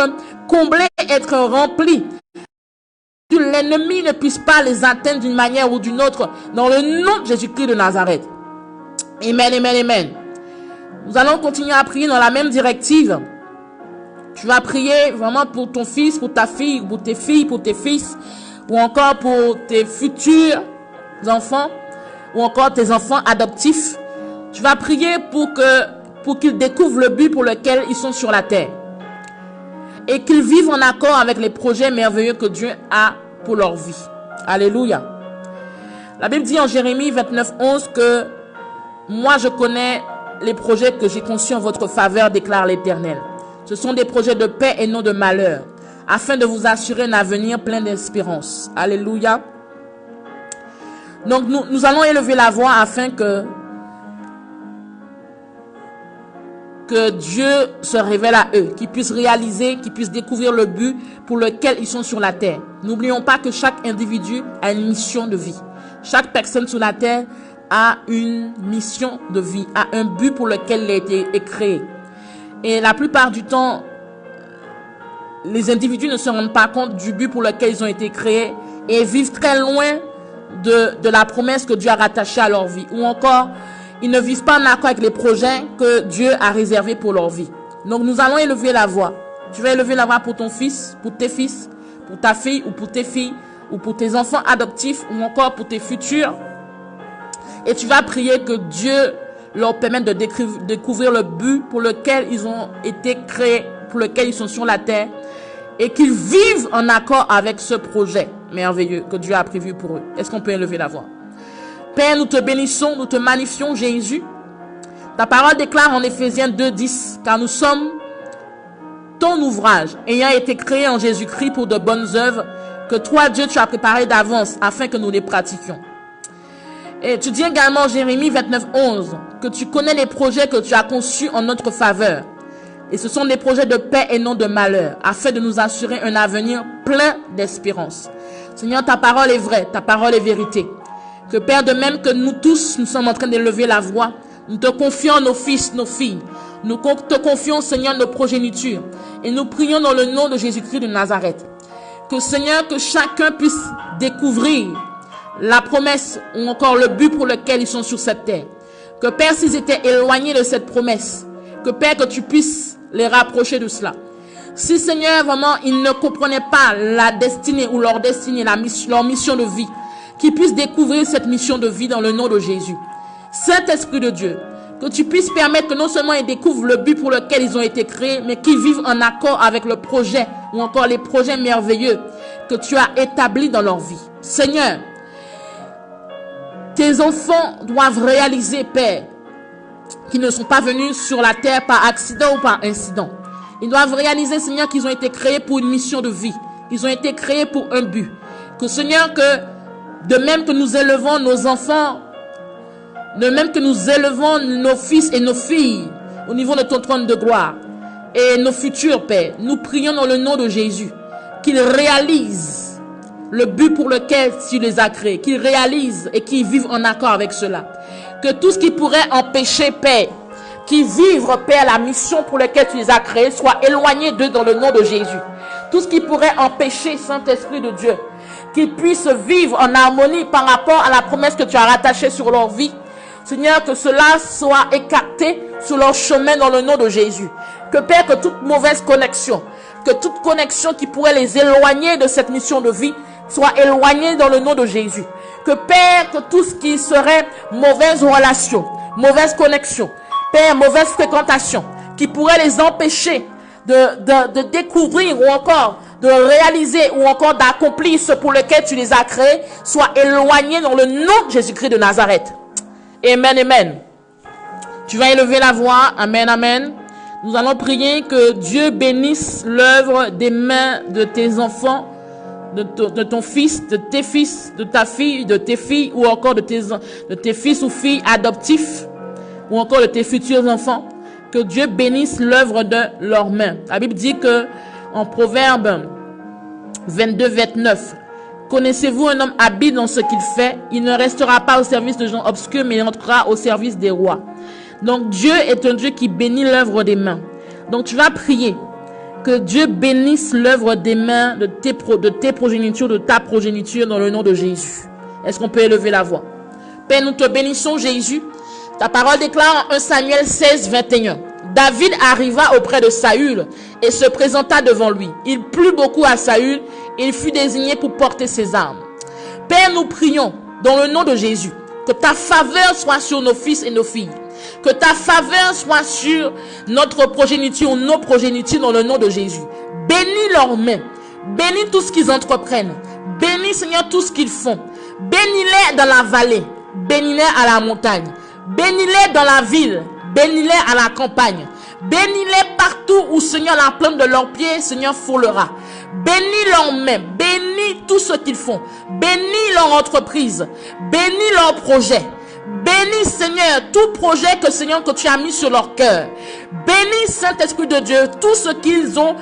comblés, être remplis. Que l'ennemi ne puisse pas les atteindre d'une manière ou d'une autre, dans le nom de Jésus-Christ de Nazareth. Amen, amen, amen. Nous allons continuer à prier dans la même directive. Tu vas prier vraiment pour ton fils, pour ta fille, pour tes filles, pour tes fils, ou encore pour tes futurs enfants, ou encore tes enfants adoptifs. Tu vas prier pour qu'ils découvrent le but pour lequel ils sont sur la terre. Et qu'ils vivent en accord avec les projets merveilleux que Dieu a pour leur vie. Alléluia. La Bible dit en Jérémie 29, 11 que moi je connais les projets que j'ai conçus en votre faveur, déclare l'Éternel. Ce sont des projets de paix et non de malheur, afin de vous assurer un avenir plein d'espérance. Alléluia. Donc nous allons élever la voix afin que que Dieu se révèle à eux, qu'ils puissent réaliser, qu'ils puissent découvrir le but pour lequel ils sont sur la terre. N'oublions pas que chaque individu a une mission de vie. Chaque personne sur la terre a une mission de vie, a un but pour lequel il a été créé. Et la plupart du temps, les individus ne se rendent pas compte du but pour lequel ils ont été créés et vivent très loin de la promesse que Dieu a rattachée à leur vie. Ou encore, ils ne vivent pas en accord avec les projets que Dieu a réservés pour leur vie. Donc nous allons élever la voix. Tu vas élever la voix pour ton fils, pour tes fils, pour ta fille ou pour tes filles, ou pour tes enfants adoptifs, ou encore pour tes futurs. Et tu vas prier que Dieu leur permette de découvrir le but pour lequel ils ont été créés, pour lequel ils sont sur la terre, et qu'ils vivent en accord avec ce projet merveilleux que Dieu a prévu pour eux. Est-ce qu'on peut élever la voix? Père, nous te bénissons, nous te magnifions, Jésus. Ta parole déclare en Éphésiens 2:10, car nous sommes ton ouvrage, ayant été créé en Jésus-Christ pour de bonnes œuvres, que toi, Dieu, tu as préparé d'avance afin que nous les pratiquions. Et tu dis également en Jérémie 29:11 que tu connais les projets que tu as conçus en notre faveur. Et ce sont des projets de paix et non de malheur, afin de nous assurer un avenir plein d'espérance. Seigneur, ta parole est vraie, ta parole est vérité. Que Père, de même que nous tous, nous sommes en train d'élever la voix, nous te confions nos fils, nos filles. Nous te confions, Seigneur, nos progénitures. Et nous prions dans le nom de Jésus-Christ de Nazareth. Que Seigneur, que chacun puisse découvrir la promesse ou encore le but pour lequel ils sont sur cette terre. Que Père, s'ils étaient éloignés de cette promesse, que Père, que tu puisses les rapprocher de cela. Si Seigneur, vraiment, ils ne comprenaient pas la destinée ou leur destinée, leur mission de vie, qu'ils puissent découvrir cette mission de vie dans le nom de Jésus. Saint-Esprit de Dieu, que tu puisses permettre que non seulement ils découvrent le but pour lequel ils ont été créés, mais qu'ils vivent en accord avec le projet ou encore les projets merveilleux que tu as établis dans leur vie. Seigneur, tes enfants doivent réaliser, Père, qu'ils ne sont pas venus sur la terre par accident ou par incident. Ils doivent réaliser, Seigneur, qu'ils ont été créés pour une mission de vie. Ils ont été créés pour un but. Que Seigneur, que de même que nous élevons nos enfants, de même que nous élevons nos fils et nos filles au niveau de ton trône de gloire et nos futurs pères, nous prions dans le nom de Jésus qu'ils réalisent le but pour lequel tu les as créés, qu'ils réalisent et qu'ils vivent en accord avec cela. Que tout ce qui pourrait empêcher, Père, qu'ils vivent, Père, la mission pour laquelle tu les as créés, soit éloigné d'eux dans le nom de Jésus. Tout ce qui pourrait empêcher, Saint-Esprit de Dieu, qu'ils puissent vivre en harmonie par rapport à la promesse que tu as rattachée sur leur vie. Seigneur, que cela soit écarté sur leur chemin dans le nom de Jésus. Que Père, que toute mauvaise connexion, que toute connexion qui pourrait les éloigner de cette mission de vie, soit éloignée dans le nom de Jésus. Que Père, que tout ce qui serait mauvaise relation, mauvaise connexion, Père, mauvaise fréquentation, qui pourrait les empêcher de découvrir ou encore de réaliser ou encore d'accomplir ce pour lequel tu les as créés, soit éloigné dans le nom de Jésus-Christ de Nazareth. Amen, amen. Tu vas élever la voix. Amen, amen. Nous allons prier que Dieu bénisse l'œuvre des mains de tes enfants, de ton fils, de tes fils, de ta fille, de tes filles ou encore de tes fils ou filles adoptifs ou encore de tes futurs enfants. Que Dieu bénisse l'œuvre de leurs mains. La Bible dit que en Proverbe 22, 29, connaissez-vous un homme habile dans ce qu'il fait? Il ne restera pas au service de gens obscurs, mais il entrera au service des rois. Donc Dieu est un Dieu qui bénit l'œuvre des mains. Donc tu vas prier que Dieu bénisse l'œuvre des mains de tes progénitures, de ta progéniture dans le nom de Jésus. Est-ce qu'on peut élever la voix? Père, nous te bénissons, Jésus. Ta parole déclare en 1 Samuel 16, 21. David arriva auprès de Saül et se présenta devant lui. Il plut beaucoup à Saül et il fut désigné pour porter ses armes. Père, nous prions dans le nom de Jésus que ta faveur soit sur nos fils et nos filles. Que ta faveur soit sur notre progéniture, nos progénitures dans le nom de Jésus. Bénis leurs mains. Bénis tout ce qu'ils entreprennent. Bénis, Seigneur, tout ce qu'ils font. Bénis-les dans la vallée. Bénis-les à la montagne. Bénis-les dans la ville. Bénis-les à la campagne. Bénis-les partout où, Seigneur, la plante de leurs pieds, Seigneur, foulera. Bénis leurs mains. Bénis tout ce qu'ils font. Bénis leur entreprise. Bénis leurs projets. Bénis Bénis, Seigneur, tout projet que, Seigneur, que tu as mis sur leur cœur. Bénis, Saint-Esprit de Dieu, tout ce qu'ils sont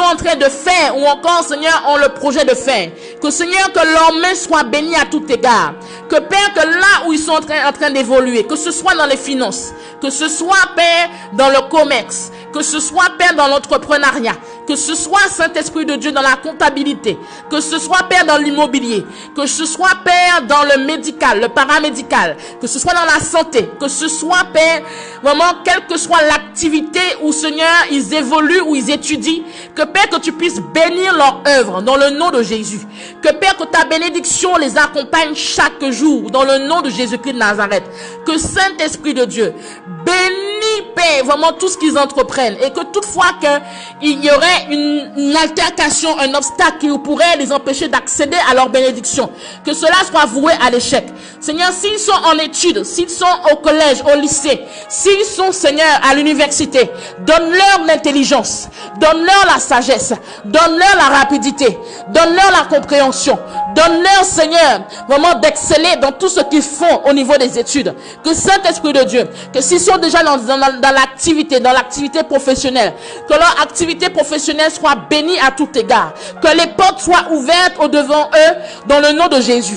en train de faire, ou encore, Seigneur, ont le projet de faire. Que, Seigneur, que leurs mains soient bénies à tout égard. Que, Père, que là où ils sont en train d'évoluer, que ce soit dans les finances, que ce soit, Père, dans le commerce, que ce soit, Père, dans l'entrepreneuriat, que ce soit, Saint-Esprit de Dieu, dans la comptabilité, que ce soit, Père, dans l'immobilier, que ce soit, Père, dans le médical, le paramédical, que ce soit dans la santé, que ce soit, Père, vraiment, quelle que soit l'activité où, Seigneur, ils évoluent, où ils étudient, que, Père, que tu puisses bénir leur œuvre dans le nom de Jésus. Que, Père, que ta bénédiction les accompagne chaque jour dans le nom de Jésus-Christ de Nazareth. Que, Saint-Esprit de Dieu, bénis, Père, vraiment tout ce qu'ils entreprennent, et que toutefois qu'il y aurait une altercation, un obstacle qui pourrait les empêcher d'accéder à leur bénédiction, que cela soit voué à l'échec. Seigneur, s'ils sont en études, s'ils sont au collège, au lycée, s'ils sont, Seigneur, à l'université, donne-leur l'intelligence, donne-leur la sagesse, donne-leur la rapidité, donne-leur la compréhension, donne-leur, Seigneur, vraiment d'exceller dans tout ce qu'ils font au niveau des études. Que Saint-Esprit de Dieu, que s'ils sont déjà dans l'activité professionnelle, que leur activité professionnelle soit bénie à tout égard, que les portes soient ouvertes au devant eux dans le nom de Jésus.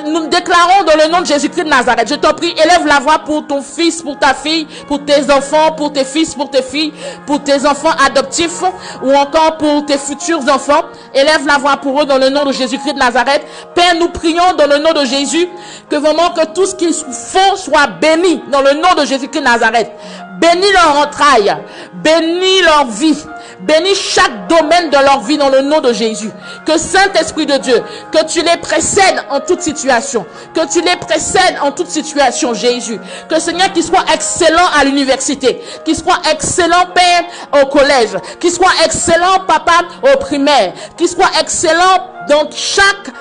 Nous déclarons dans le nom de Jésus-Christ de Nazareth. Je t'en prie, élève la voix pour ton fils, pour ta fille, pour tes enfants, pour tes fils, pour tes filles, pour tes enfants adoptifs ou encore pour tes futurs enfants. Élève la voix pour eux dans le nom de Jésus-Christ de Nazareth. Père, nous prions dans le nom de Jésus que vraiment que tout ce qu'ils font soit béni dans le nom de Jésus-Christ de Nazareth. Bénis leur entraille, bénis leur vie, bénis chaque domaine de leur vie dans le nom de Jésus. Que Saint-Esprit de Dieu, que tu les précèdes en toute situation, que tu les précèdes en toute situation, Jésus. Que Seigneur, qu'ils soient excellents à l'université, qu'ils soient excellents, Père, au collège, qu'ils soient excellents, Papa, au primaire, qu'ils soient excellents dans chaque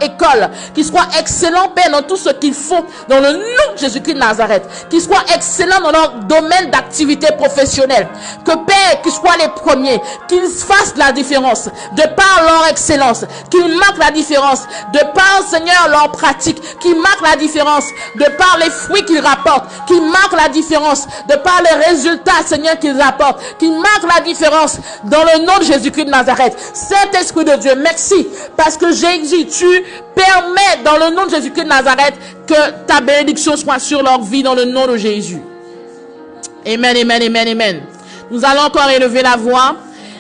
école, qu'ils soient excellents, Père, dans tout ce qu'ils font, dans le nom de Jésus-Christ de Nazareth, qu'ils soient excellents dans leur domaine d'activité professionnelle, que, Père, qu'ils soient les premiers, qu'ils fassent la différence, de par leur excellence, qu'ils marquent la différence, de par, Seigneur, leur pratique, qu'ils marquent la différence, de par les fruits qu'ils rapportent, qu'ils marquent la différence, de par les résultats, Seigneur, qu'ils apportent, qu'ils marquent la différence, dans le nom de Jésus-Christ de Nazareth. Saint-Esprit de Dieu, merci, parce que Jésus, tu permets dans le nom de Jésus-Christ de Nazareth que ta bénédiction soit sur leur vie dans le nom de Jésus. Amen, amen, amen, amen. Nous allons encore élever la voix.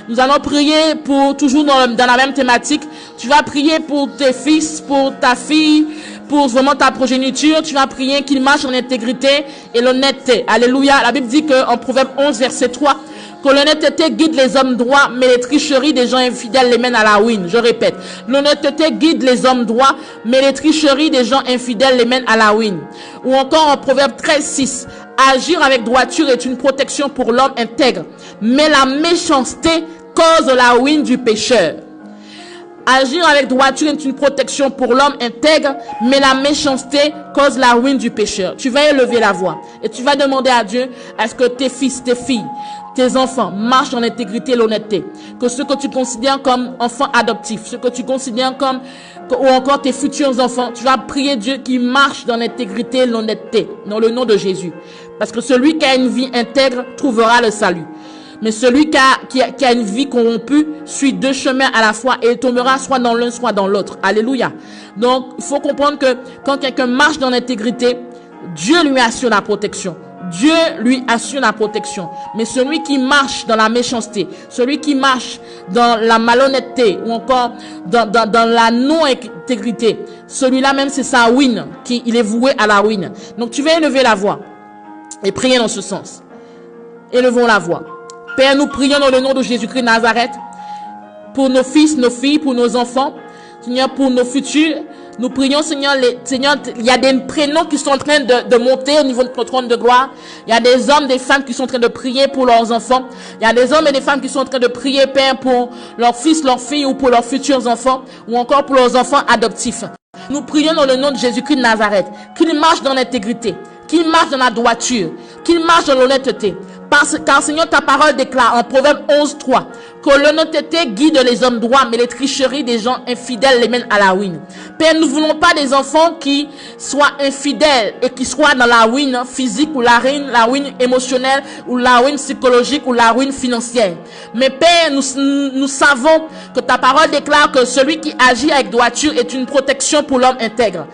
Nous allons prier pour, toujours dans la même thématique. Tu vas prier pour tes fils, pour ta fille, pour vraiment ta progéniture. Tu vas prier qu'ils marchent en intégrité et l'honnêteté. Alléluia. La Bible dit qu'en Proverbe 11, verset 3, que l'honnêteté guide les hommes droits, mais les tricheries des gens infidèles les mènent à la ruine. Je répète, l'honnêteté guide les hommes droits, mais les tricheries des gens infidèles les mènent à la ruine. Ou encore en Proverbe 13, 6, agir avec droiture est une protection pour l'homme intègre, mais la méchanceté cause la ruine du pécheur. Agir avec droiture est une protection pour l'homme intègre, mais la méchanceté cause la ruine du pécheur. Tu vas élever la voix et tu vas demander à Dieu à ce que tes fils, tes filles, tes enfants marchent en intégrité et l'honnêteté. Que ceux que tu considères comme enfants adoptifs, ceux que tu considères comme, ou encore tes futurs enfants, tu vas prier Dieu qui marche dans l'intégrité et l'honnêteté, dans le nom de Jésus. Parce que celui qui a une vie intègre trouvera le salut. Mais celui qui a une vie corrompue suit deux chemins à la fois et il tombera soit dans l'un, soit dans l'autre. Alléluia. Donc, il faut comprendre que quand quelqu'un marche dans l'intégrité, Dieu lui assure la protection. Dieu lui assure la protection. Mais celui qui marche dans la méchanceté, celui qui marche dans la malhonnêteté ou encore dans la non-intégrité, celui-là même c'est sa ruine, il est voué à la ruine. Donc tu vas élever la voix et prier dans ce sens. Élevons la voix. Père, nous prions dans le nom de Jésus-Christ de Nazareth pour nos fils, nos filles, pour nos enfants, Seigneur, pour nos futurs. Nous prions, Seigneur, il y a des prénoms qui sont en train de monter au niveau de notre trône de gloire. Il y a des hommes, des femmes qui sont en train de prier pour leurs enfants. Il y a des hommes et des femmes qui sont en train de prier, Père, pour leurs fils, leurs filles ou pour leurs futurs enfants ou encore pour leurs enfants adoptifs. Nous prions dans le nom de Jésus-Christ de Nazareth qu'ils marchent dans l'intégrité, qu'ils marchent dans la droiture, qu'ils marchent dans l'honnêteté. Car Seigneur, ta parole déclare en Proverbe 11:3 que l'honnêteté guide les hommes droits, mais les tricheries des gens infidèles les mènent à la ruine. Père, nous ne voulons pas des enfants qui soient infidèles et qui soient dans la ruine physique ou la ruine émotionnelle ou la ruine psychologique ou la ruine financière. Mais Père, nous savons que ta parole déclare que celui qui agit avec droiture est une protection pour l'homme intègre.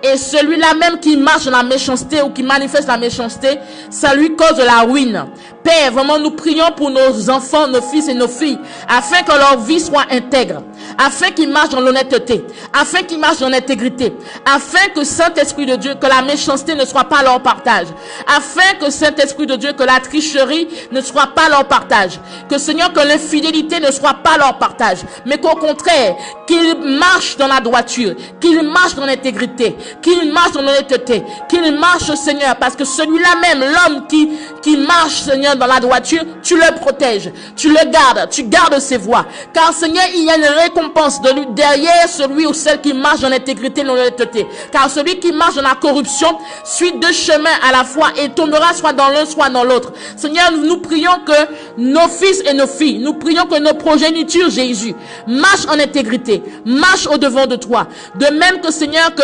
Et celui-là même qui marche dans la méchanceté ou qui manifeste la méchanceté, ça lui cause de la ruine. Père, vraiment, nous prions pour nos enfants, nos fils et nos filles, afin que leur vie soit intègre, afin qu'ils marchent dans l'honnêteté, afin qu'ils marchent dans l'intégrité, afin que Saint-Esprit de Dieu, que la méchanceté ne soit pas leur partage, afin que Saint-Esprit de Dieu, que la tricherie ne soit pas leur partage, que Seigneur, que l'infidélité ne soit pas leur partage, mais qu'au contraire, qu'ils marchent dans la droiture, qu'ils marchent dans l'intégrité, qu'ils marchent dans l'honnêteté, qu'ils marchent, Seigneur, parce que celui-là même, l'homme qui marche, Seigneur, dans la droiture, tu le protèges, tu le gardes, tu gardes ses voies. Car, Seigneur, il y a une récompense de lui derrière celui ou celle qui marche dans l'intégrité et dans l'honnêteté. Car celui qui marche dans la corruption suit deux chemins à la fois et tombera soit dans l'un, soit dans l'autre. Seigneur, nous prions que nos fils et nos filles, nous prions que nos progénitures, Jésus, marchent en intégrité, marchent au devant de toi. De même que, Seigneur, que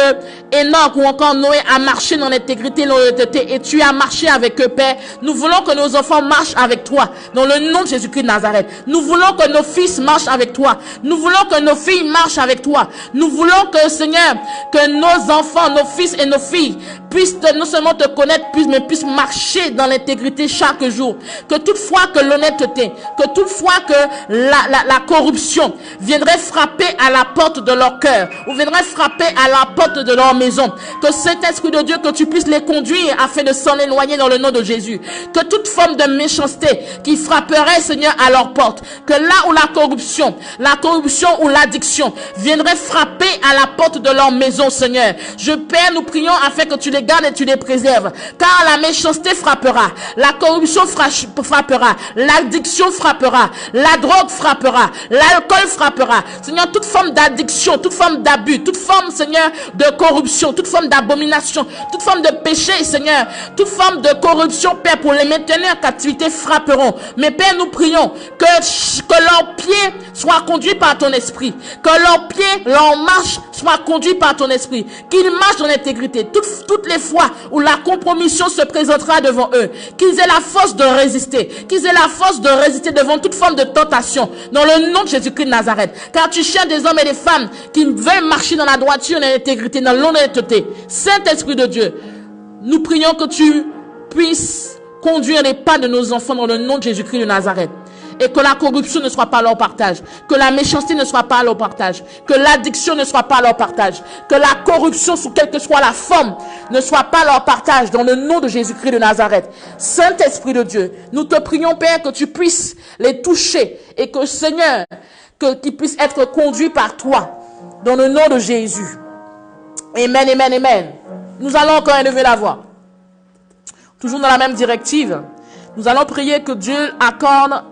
Enoch ou encore Noé a marché dans l'intégrité et l'honnêteté et tu as marché avec eux, Père. Nous voulons que nos enfants marchent avec toi dans le nom de Jésus-Christ de Nazareth. Nous voulons que nos fils marchent avec toi. Nous voulons que nos filles marchent avec toi. Nous voulons que, Seigneur, que nos enfants, nos fils et nos filles puissent non seulement te connaître, mais puissent marcher dans l'intégrité chaque jour. Que toutefois que l'honnêteté, que toutefois que la corruption viendrait frapper à la porte de leur cœur ou viendrait frapper à la porte de leur maison, que cet Esprit de Dieu, que tu puisses les conduire afin de s'en éloigner dans le nom de Jésus. Que toute forme de méchanceté qui frapperait, Seigneur, à leur porte, que là où la corruption ou l'addiction viendrait frapper à la porte de leur maison, Seigneur. Père, nous prions afin que tu les gardes et tu les préserves. Car la méchanceté frappera, la corruption frappera, l'addiction frappera, la drogue frappera, l'alcool frappera. Seigneur, toute forme d'addiction, toute forme d'abus, toute forme, Seigneur, de corruption, toute forme d'abomination, toute forme de péché, Seigneur, toute forme de corruption, Père, pour les maintenir en captivité frapperont. Mais Père, nous prions que leurs pieds soient conduits par ton esprit, que leurs pieds, leur marche soient conduits par ton esprit, qu'ils marchent dans l'intégrité. Toutes les fois où la compromission se présentera devant eux, qu'ils aient la force de résister, qu'ils aient la force de résister devant toute forme de tentation, dans le nom de Jésus-Christ de Nazareth. Car tu cherches des hommes et des femmes qui veulent marcher dans la droiture, dans l'intégrité, dans l'honnêteté. Saint-Esprit de Dieu, nous prions que tu puisses conduire les pas de nos enfants dans le nom de Jésus-Christ de Nazareth. Et que la corruption ne soit pas leur partage. Que la méchanceté ne soit pas leur partage. Que l'addiction ne soit pas leur partage. Que la corruption, sous quelle que soit la forme, ne soit pas leur partage dans le nom de Jésus-Christ de Nazareth. Saint-Esprit de Dieu, nous te prions, Père, que tu puisses les toucher et que, Seigneur, qu'ils puissent être conduits par toi dans le nom de Jésus. Amen, amen, amen. Nous allons encore élever la voix. Toujours dans la même directive. Nous allons prier que Dieu accorde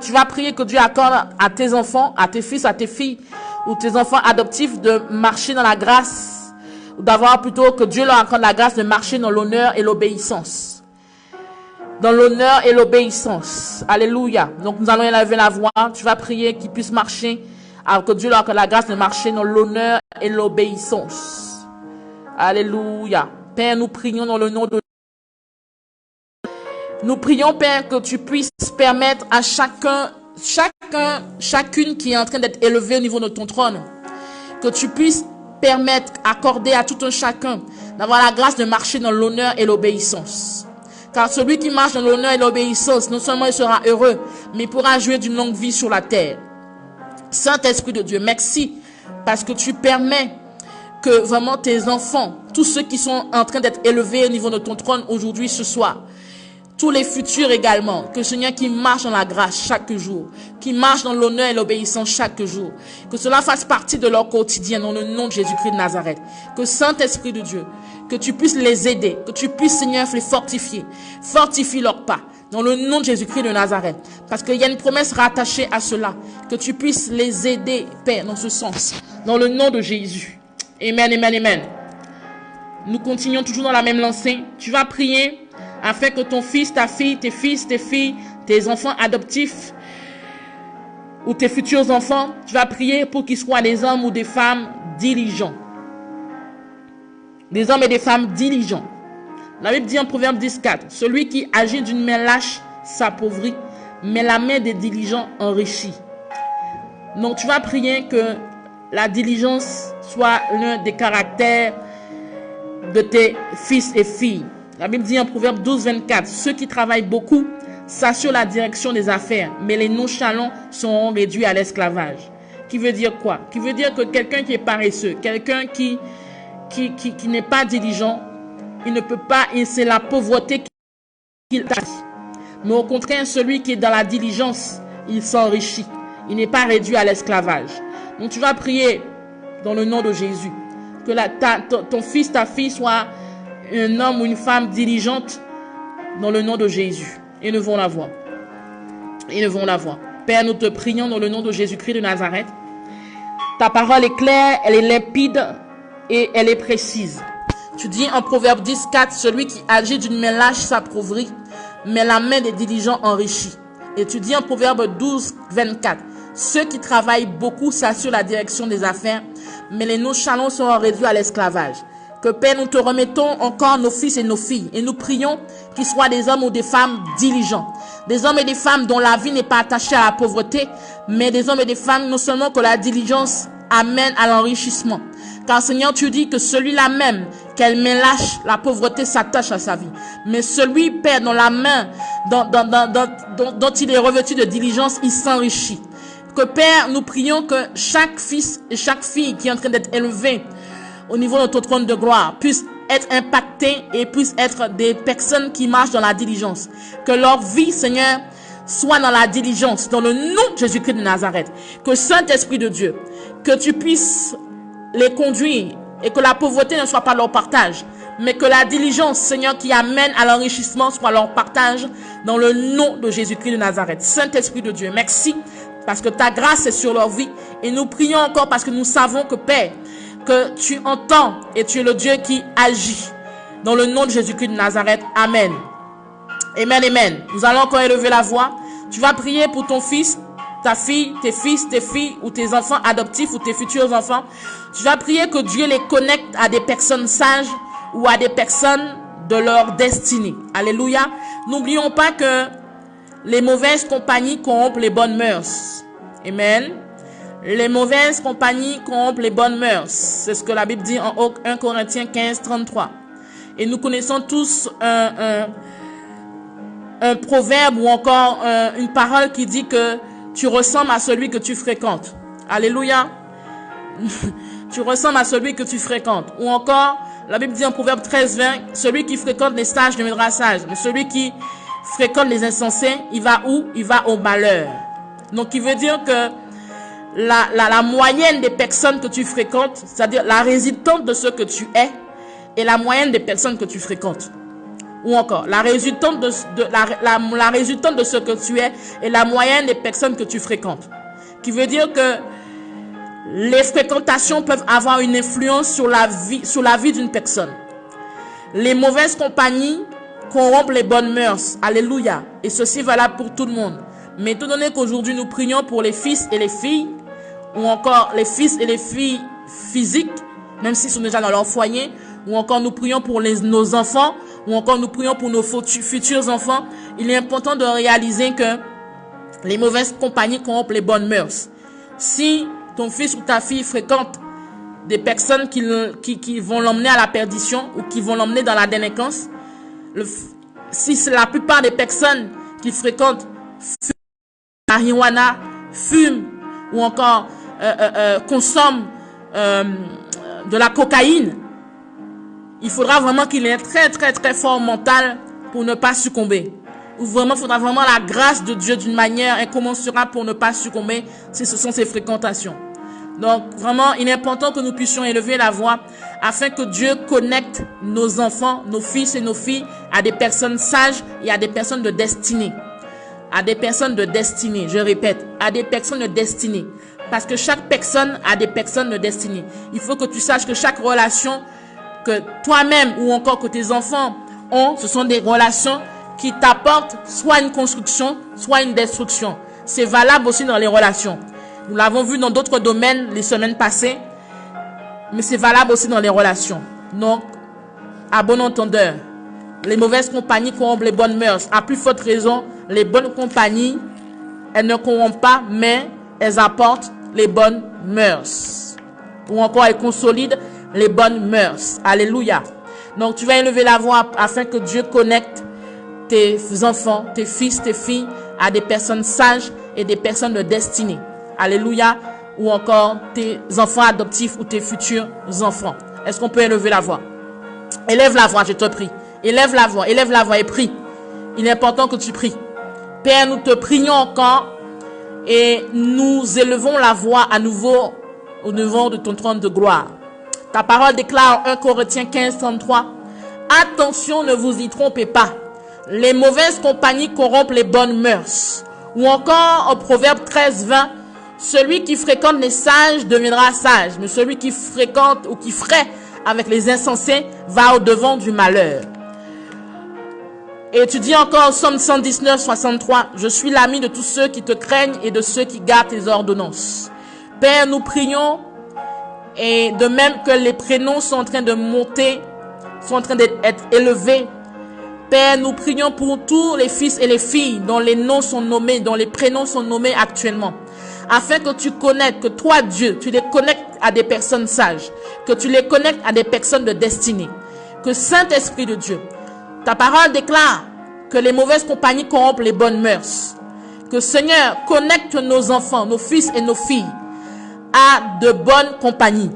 tu vas prier que Dieu accorde à tes enfants, à tes fils, à tes filles ou tes enfants adoptifs de marcher dans la grâce, ou d'avoir plutôt que Dieu leur accorde la grâce de marcher dans l'honneur et l'obéissance. Dans l'honneur et l'obéissance. Alléluia. Donc nous allons élever la voix. Tu vas prier qu'ils puissent marcher, que Dieu leur accorde la grâce de marcher dans l'honneur et l'obéissance. Alléluia. Père, nous prions dans le nom de Nous prions, Père, que tu puisses permettre à chacune qui est en train d'être élevée au niveau de ton trône, que tu puisses permettre, accorder à tout un chacun d'avoir la grâce de marcher dans l'honneur et l'obéissance. Car celui qui marche dans l'honneur et l'obéissance, non seulement il sera heureux, mais il pourra jouir d'une longue vie sur la terre. Saint-Esprit de Dieu, merci, parce que tu permets que vraiment tes enfants, tous ceux qui sont en train d'être élevés au niveau de ton trône aujourd'hui, ce soir, tous les futurs également, que Seigneur qui marche dans la grâce chaque jour, qui marche dans l'honneur et l'obéissance chaque jour, que cela fasse partie de leur quotidien dans le nom de Jésus-Christ de Nazareth. Que Saint-Esprit de Dieu, que tu puisses les aider, que tu puisses, Seigneur, les fortifier, fortifie leurs pas dans le nom de Jésus-Christ de Nazareth. Parce qu'il y a une promesse rattachée à cela, que tu puisses les aider, Père, dans ce sens, dans le nom de Jésus. Amen, amen, amen. Nous continuons toujours dans la même lancée. Tu vas prier afin que ton fils, ta fille, tes fils, tes filles, tes enfants adoptifs ou tes futurs enfants, tu vas prier pour qu'ils soient des hommes ou des femmes diligents. Des hommes et des femmes diligents. La Bible dit en Proverbe 10:4, celui qui agit d'une main lâche s'appauvrit, mais la main des diligents enrichit. Donc tu vas prier que la diligence soit l'un des caractères de tes fils et filles. La Bible dit en Proverbe 12:24, ceux qui travaillent beaucoup s'assurent la direction des affaires, mais les nonchalants seront réduits à l'esclavage. Qui veut dire quoi? Qui veut dire que quelqu'un qui est paresseux, quelqu'un qui n'est pas diligent, il ne peut pas, et c'est la pauvreté qu'il a. Mais au contraire, celui qui est dans la diligence, il s'enrichit. Il n'est pas réduit à l'esclavage. Donc tu vas prier dans le nom de Jésus. Que ton fils, ta fille soit un homme ou une femme diligente dans le nom de Jésus. Et nous vont la voir. Et nous vont la voir. Père, nous te prions dans le nom de Jésus-Christ de Nazareth. Ta parole est claire, elle est limpide et elle est précise. Tu dis en Proverbe 10:4, celui qui agit d'une main lâche s'appauvrit, mais la main des diligents enrichit. Et tu dis en Proverbe 12:24, ceux qui travaillent beaucoup s'assurent la direction des affaires, mais les nonchalants seront réduits à l'esclavage. Que Père, nous te remettons encore nos fils et nos filles, et nous prions qu'ils soient des hommes ou des femmes diligents. Des hommes et des femmes dont la vie n'est pas attachée à la pauvreté, mais des hommes et des femmes non seulement que la diligence amène à l'enrichissement. Car Seigneur, tu dis que celui-là même, qu'elle main lâche, la pauvreté s'attache à sa vie. Mais celui, Père, dont la main, dont il est revêtu de diligence, il s'enrichit. Que Père, nous prions que chaque fils et chaque fille qui est en train d'être élevé au niveau de ton trône de gloire puisse être impacté et puisse être des personnes qui marchent dans la diligence. Que leur vie, Seigneur, soit dans la diligence, dans le nom de Jésus-Christ de Nazareth. Que Saint-Esprit de Dieu, que tu puisses les conduire et que la pauvreté ne soit pas leur partage, mais que la diligence, Seigneur, qui amène à l'enrichissement soit leur partage dans le nom de Jésus-Christ de Nazareth. Saint-Esprit de Dieu, merci parce que ta grâce est sur leur vie et nous prions encore parce que nous savons que Père, que tu entends et tu es le Dieu qui agit. Dans le nom de Jésus-Christ de Nazareth. Amen. Amen, amen. Nous allons encore élever la voix. Tu vas prier pour ton fils, ta fille, tes fils, tes filles ou tes enfants adoptifs ou tes futurs enfants. Tu vas prier que Dieu les connecte à des personnes sages ou à des personnes de leur destinée. Alléluia. N'oublions pas que les mauvaises compagnies corrompent les bonnes mœurs. Amen. Les mauvaises compagnies corrompent les bonnes mœurs. C'est ce que la Bible dit en 1 Corinthiens 15:33. Et nous connaissons tous un proverbe ou encore une parole qui dit que tu ressembles à celui que tu fréquentes. Alléluia. Tu ressembles à celui que tu fréquentes. Ou encore, la Bible dit en Proverbe 13:20, celui qui fréquente les sages deviendra sage. Mais celui qui fréquente les insensés, il va où? Il va au malheur. Donc, il veut dire que la moyenne des personnes que tu fréquentes, c'est-à-dire la résultante de ce que tu es, et la moyenne des personnes que tu fréquentes. Ou encore, la résultante de ce que tu es et la moyenne des personnes que tu fréquentes. Qui veut dire que les fréquentations peuvent avoir une influence sur la vie d'une personne. Les mauvaises compagnies corrompent les bonnes mœurs. Alléluia. Et ceci est valable pour tout le monde. Mais étant donné qu'aujourd'hui nous prions pour les fils et les filles, ou encore les fils et les filles physiques, même s'ils sont déjà dans leur foyer, ou encore nous prions pour nos enfants, ou encore nous prions pour nos futurs enfants, il est important de réaliser que les mauvaises compagnies corrompent les bonnes mœurs. Si ton fils ou ta fille fréquente des personnes qui vont l'emmener à la perdition ou qui vont l'emmener dans la délinquance, si c'est la plupart des personnes qui fréquentent marijuana, fument ou encore consomment de la cocaïne, il faudra vraiment qu'il ait un très très très fort mental pour ne pas succomber. Ou vraiment, il faudra vraiment la grâce de Dieu d'une manière incommensurable pour ne pas succomber si ce sont ses fréquentations. Donc vraiment, il est important que nous puissions élever la voix afin que Dieu connecte nos enfants, nos fils et nos filles à des personnes sages et à des personnes de destinée. À des personnes de destinée, je répète, à des personnes de destinée. Parce que chaque personne a des personnes de destinée. Il faut que tu saches que chaque relation que toi-même ou encore que tes enfants ce sont des relations qui t'apportent soit une construction, soit une destruction. C'est valable aussi dans les relations. Nous l'avons vu dans d'autres domaines les semaines passées, mais c'est valable aussi dans les relations. Donc, à bon entendeur, les mauvaises compagnies corrompent les bonnes mœurs. À plus forte raison, les bonnes compagnies, elles ne corrompent pas, mais elles apportent les bonnes mœurs. Ou encore, elles consolident les bonnes mœurs. Alléluia. Donc, tu vas élever la voix afin que Dieu connecte tes enfants, tes fils, tes filles à des personnes sages et des personnes de destinée. Alléluia. Ou encore tes enfants adoptifs ou tes futurs enfants. Est-ce qu'on peut élever la voix? Élève la voix, je te prie. Élève la voix et prie. Il est important que tu pries. Père, nous te prions encore et nous élevons la voix à nouveau au devant de ton trône de gloire. Ta parole déclare 1 Corinthiens 15, 33. Attention, ne vous y trompez pas. Les mauvaises compagnies corrompent les bonnes mœurs. Ou encore au Proverbe 13, 20. Celui qui fréquente les sages deviendra sage, mais celui qui fréquente ou qui fraie avec les insensés va au devant du malheur. Et tu dis encore au Psaume 119, 63, je suis l'ami de tous ceux qui te craignent et de ceux qui gardent tes ordonnances. Père, nous prions, et de même que les prénoms sont en train de monter, sont en train d'être élevés. Père, nous prions pour tous les fils et les filles dont les noms sont nommés, dont les prénoms sont nommés actuellement. Afin que tu connaisses, que toi, Dieu, tu les connectes à des personnes sages, que tu les connectes à des personnes de destinée. Que Saint-Esprit de Dieu, ta parole déclare que les mauvaises compagnies corrompent les bonnes mœurs. Que Seigneur, connecte nos enfants, nos fils et nos filles à de bonnes compagnies.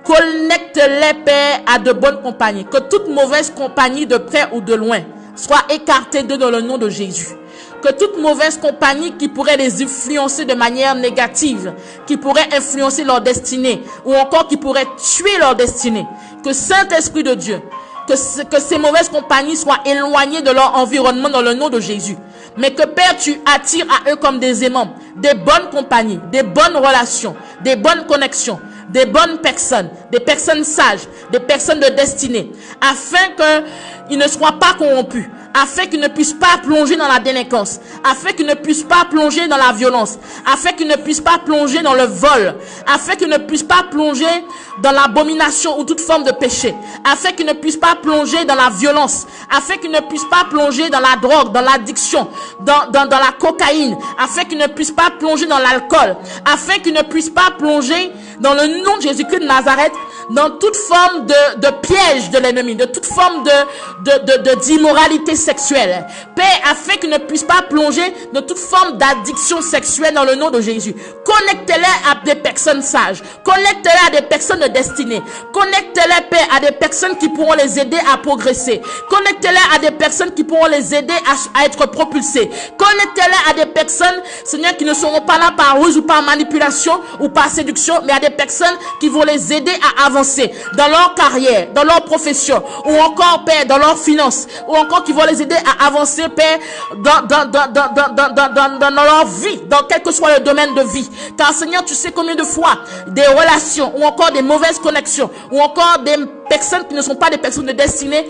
Connecte-les, Père, à de bonnes compagnies. Que toute mauvaise compagnie de près ou de loin soit écartée d'eux dans le nom de Jésus. Que toute mauvaise compagnie qui pourrait les influencer de manière négative, qui pourrait influencer leur destinée, ou encore qui pourrait tuer leur destinée, que Saint-Esprit de Dieu, que ces mauvaises compagnies soient éloignées de leur environnement dans le nom de Jésus. Mais que Père, tu attires à eux comme des aimants, des bonnes compagnies, des bonnes relations, des bonnes connexions, des bonnes personnes, des personnes sages, des personnes de destinée, afin qu'ils ne soient pas corrompus, afin qu'ils ne puissent pas plonger dans la délinquance, afin qu'ils ne puissent pas plonger dans la violence, afin qu'ils ne puissent pas plonger dans le vol, afin qu'ils ne puissent pas plonger dans l'abomination ou toute forme de péché, afin qu'ils ne puissent pas plonger dans la violence, afin qu'ils ne puissent pas plonger dans la drogue, dans l'addiction, dans la cocaïne, afin qu'ils ne puissent pas plonger dans l'alcool, afin qu'ils ne puissent pas plonger dans le nom de Jésus-Christ de Nazareth, dans toute forme de piège de l'ennemi, de toute forme d'immoralité sexuelle. Père, afin qu'ils ne puissent pas plonger dans toute forme d'addiction sexuelle dans le nom de Jésus. Connectez-les à des personnes sages. Connectez-les à des personnes de destinée. Connectez-les, Père, à des personnes qui pourront les aider à progresser. Connectez-les à des personnes qui pourront les aider à être propulsés. Connectez-les à des personnes, Seigneur, qui ne seront pas là par ruse ou par manipulation ou par séduction, mais à des personnes qui vont les aider à avancer dans leur carrière, dans leur profession, ou encore, Père, dans leurs finances, ou encore qui vont les aider à avancer, Père, dans leur vie, dans quel que soit le domaine de vie. Car, Seigneur, tu sais combien de fois des relations, ou encore des mauvaises connexions, ou encore des personnes qui ne sont pas des personnes de destinée,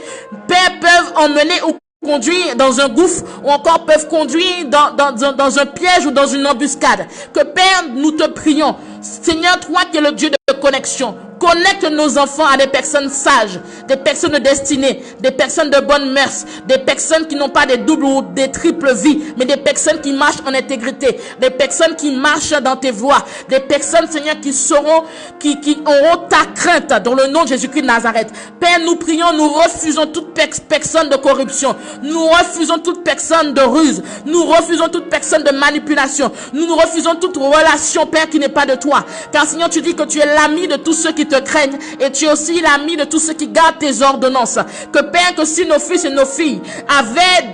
Père, peuvent emmener ou conduire dans un gouffre, ou encore peuvent conduire dans un piège ou dans une embuscade. Que Père, nous te prions, Seigneur, toi qui es le Dieu de connexion, connecte nos enfants à des personnes sages, des personnes de destinée, des personnes de bonnes mœurs, des personnes qui n'ont pas des doubles ou des triples vies, mais des personnes qui marchent en intégrité, des personnes qui marchent dans tes voies, des personnes, Seigneur, qui auront ta crainte dans le nom de Jésus-Christ de Nazareth. Père, nous prions, nous refusons toute personne de corruption, nous refusons toute personne de ruse, nous refusons toute personne de manipulation, nous refusons toute relation, Père, qui n'est pas de toi. Car, Seigneur, tu dis que tu es l'ami de tous ceux qui te craignent et tu es aussi l'ami de tous ceux qui gardent tes ordonnances. Que Père, que si nos fils et nos filles avaient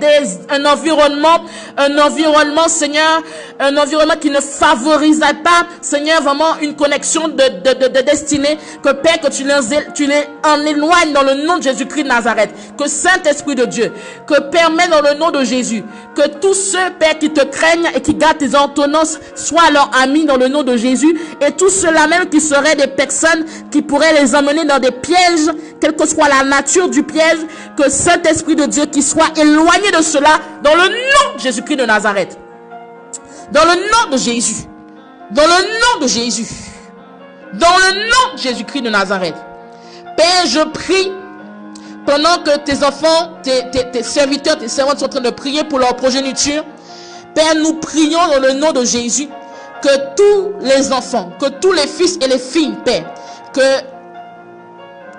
un environnement, Seigneur, un environnement qui ne favorisait pas, Seigneur, vraiment une connexion de destinée, que Père, que tu les en éloignes dans le nom de Jésus-Christ de Nazareth. Que Saint-Esprit de Dieu, que permet dans le nom de Jésus, que tous ceux, Père, qui te craignent et qui gardent tes ordonnances soient leurs amis dans le nom de Jésus, et tous ceux-là même qui seraient des personnes qui pourrait les emmener dans des pièges, quelle que soit la nature du piège, que Saint-Esprit de Dieu qui soit éloigné de cela, dans le nom de Jésus-Christ de Nazareth. Dans le nom de Jésus. Dans le nom de Jésus. Dans le nom de Jésus-Christ de Nazareth. Père, je prie, pendant que tes enfants, tes serviteurs, tes servantes sont en train de prier pour leur progéniture, Père, nous prions dans le nom de Jésus, que tous les enfants, que tous les fils et les filles, Père,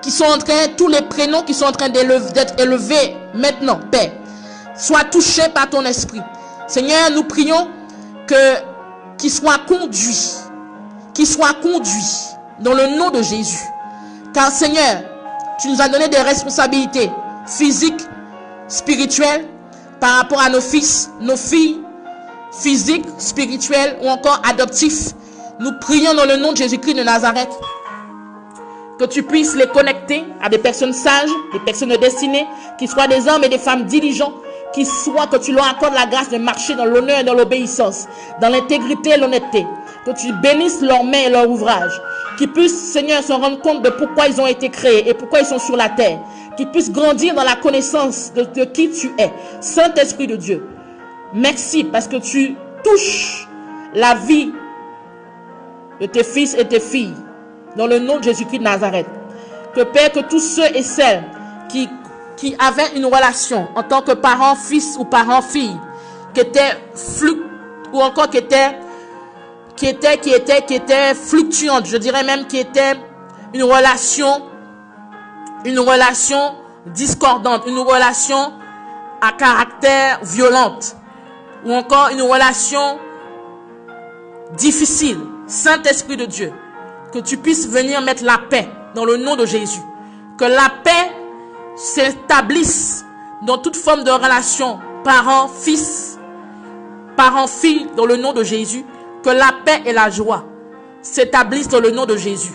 qui sont en train, tous les prénoms qui sont en train d'être élevés maintenant, Père, soient touchés par ton esprit. Seigneur, nous prions qu'ils soient conduits dans le nom de Jésus. Car Seigneur, tu nous as donné des responsabilités physiques, spirituelles, par rapport à nos fils, nos filles, physiques, spirituelles ou encore adoptifs. Nous prions dans le nom de Jésus-Christ de Nazareth que tu puisses les connecter à des personnes sages, des personnes destinées, qui soient des hommes et des femmes diligents, que tu leur accordes la grâce de marcher dans l'honneur et dans l'obéissance, dans l'intégrité et l'honnêteté, que tu bénisses leurs mains et leurs ouvrages, qu'ils puissent, Seigneur, se rendre compte de pourquoi ils ont été créés et pourquoi ils sont sur la terre, qu'ils puissent grandir dans la connaissance de qui tu es, Saint-Esprit de Dieu. Merci parce que tu touches la vie de tes fils et tes filles dans le nom de Jésus-Christ de Nazareth. Que Père, que tous ceux et celles qui avaient une relation en tant que parents fils ou parents filles, qui étaient ou encore qui étaient fluctuantes, je dirais même qui était une relation discordante, une relation à caractère violente, ou encore une relation difficile. Saint-Esprit de Dieu, que tu puisses venir mettre la paix dans le nom de Jésus. Que la paix s'établisse dans toute forme de relation parent-fils, parent-fille dans le nom de Jésus. Que la paix et la joie s'établissent dans le nom de Jésus.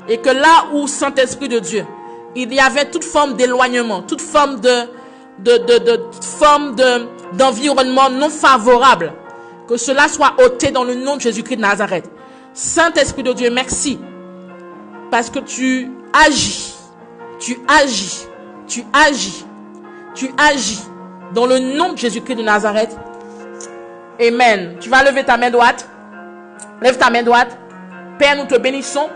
Et que là où, Saint-Esprit de Dieu, il y avait toute forme d'éloignement, toute forme d'environnement non favorable, que cela soit ôté dans le nom de Jésus-Christ de Nazareth. Saint-Esprit de Dieu, merci, parce que tu agis dans le nom de Jésus-Christ de Nazareth. Amen. Tu vas lever ta main droite. Lève ta main droite. Père, nous te bénissons.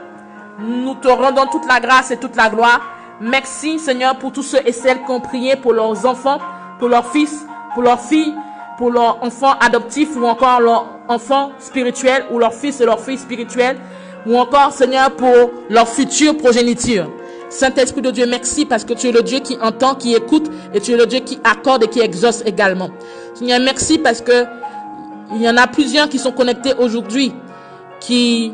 Nous te rendons toute la grâce et toute la gloire. Merci, Seigneur, pour tous ceux et celles qui ont prié pour leurs enfants, pour leurs fils, pour leurs filles, pour leurs enfants adoptifs ou encore leurs enfants spirituels ou leurs fils et leurs filles spirituelles ou encore, Seigneur, pour leur future progéniture. Saint-Esprit de Dieu, merci parce que tu es le Dieu qui entend, qui écoute et tu es le Dieu qui accorde et qui exauce également. Seigneur, merci parce que il y en a plusieurs qui sont connectés aujourd'hui qui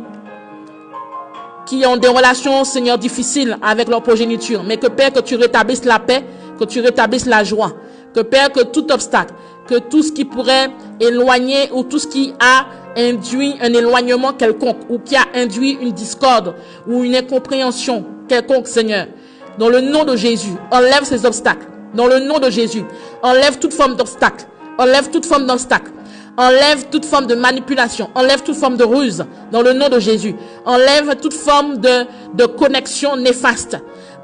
ont des relations, Seigneur, difficiles avec leur progéniture. Mais que Père, que tu rétablisses la paix, que tu rétablisses la joie. Que Père, que tout obstacle, que tout ce qui pourrait éloigner ou tout ce qui a induit un éloignement quelconque ou qui a induit une discorde ou une incompréhension quelconque, Seigneur, dans le nom de Jésus, enlève ces obstacles. Dans le nom de Jésus, enlève toute forme d'obstacle. Enlève toute forme d'obstacle. Enlève toute forme de manipulation. Enlève toute forme de ruse. Dans le nom de Jésus. Enlève toute forme de connexion néfaste.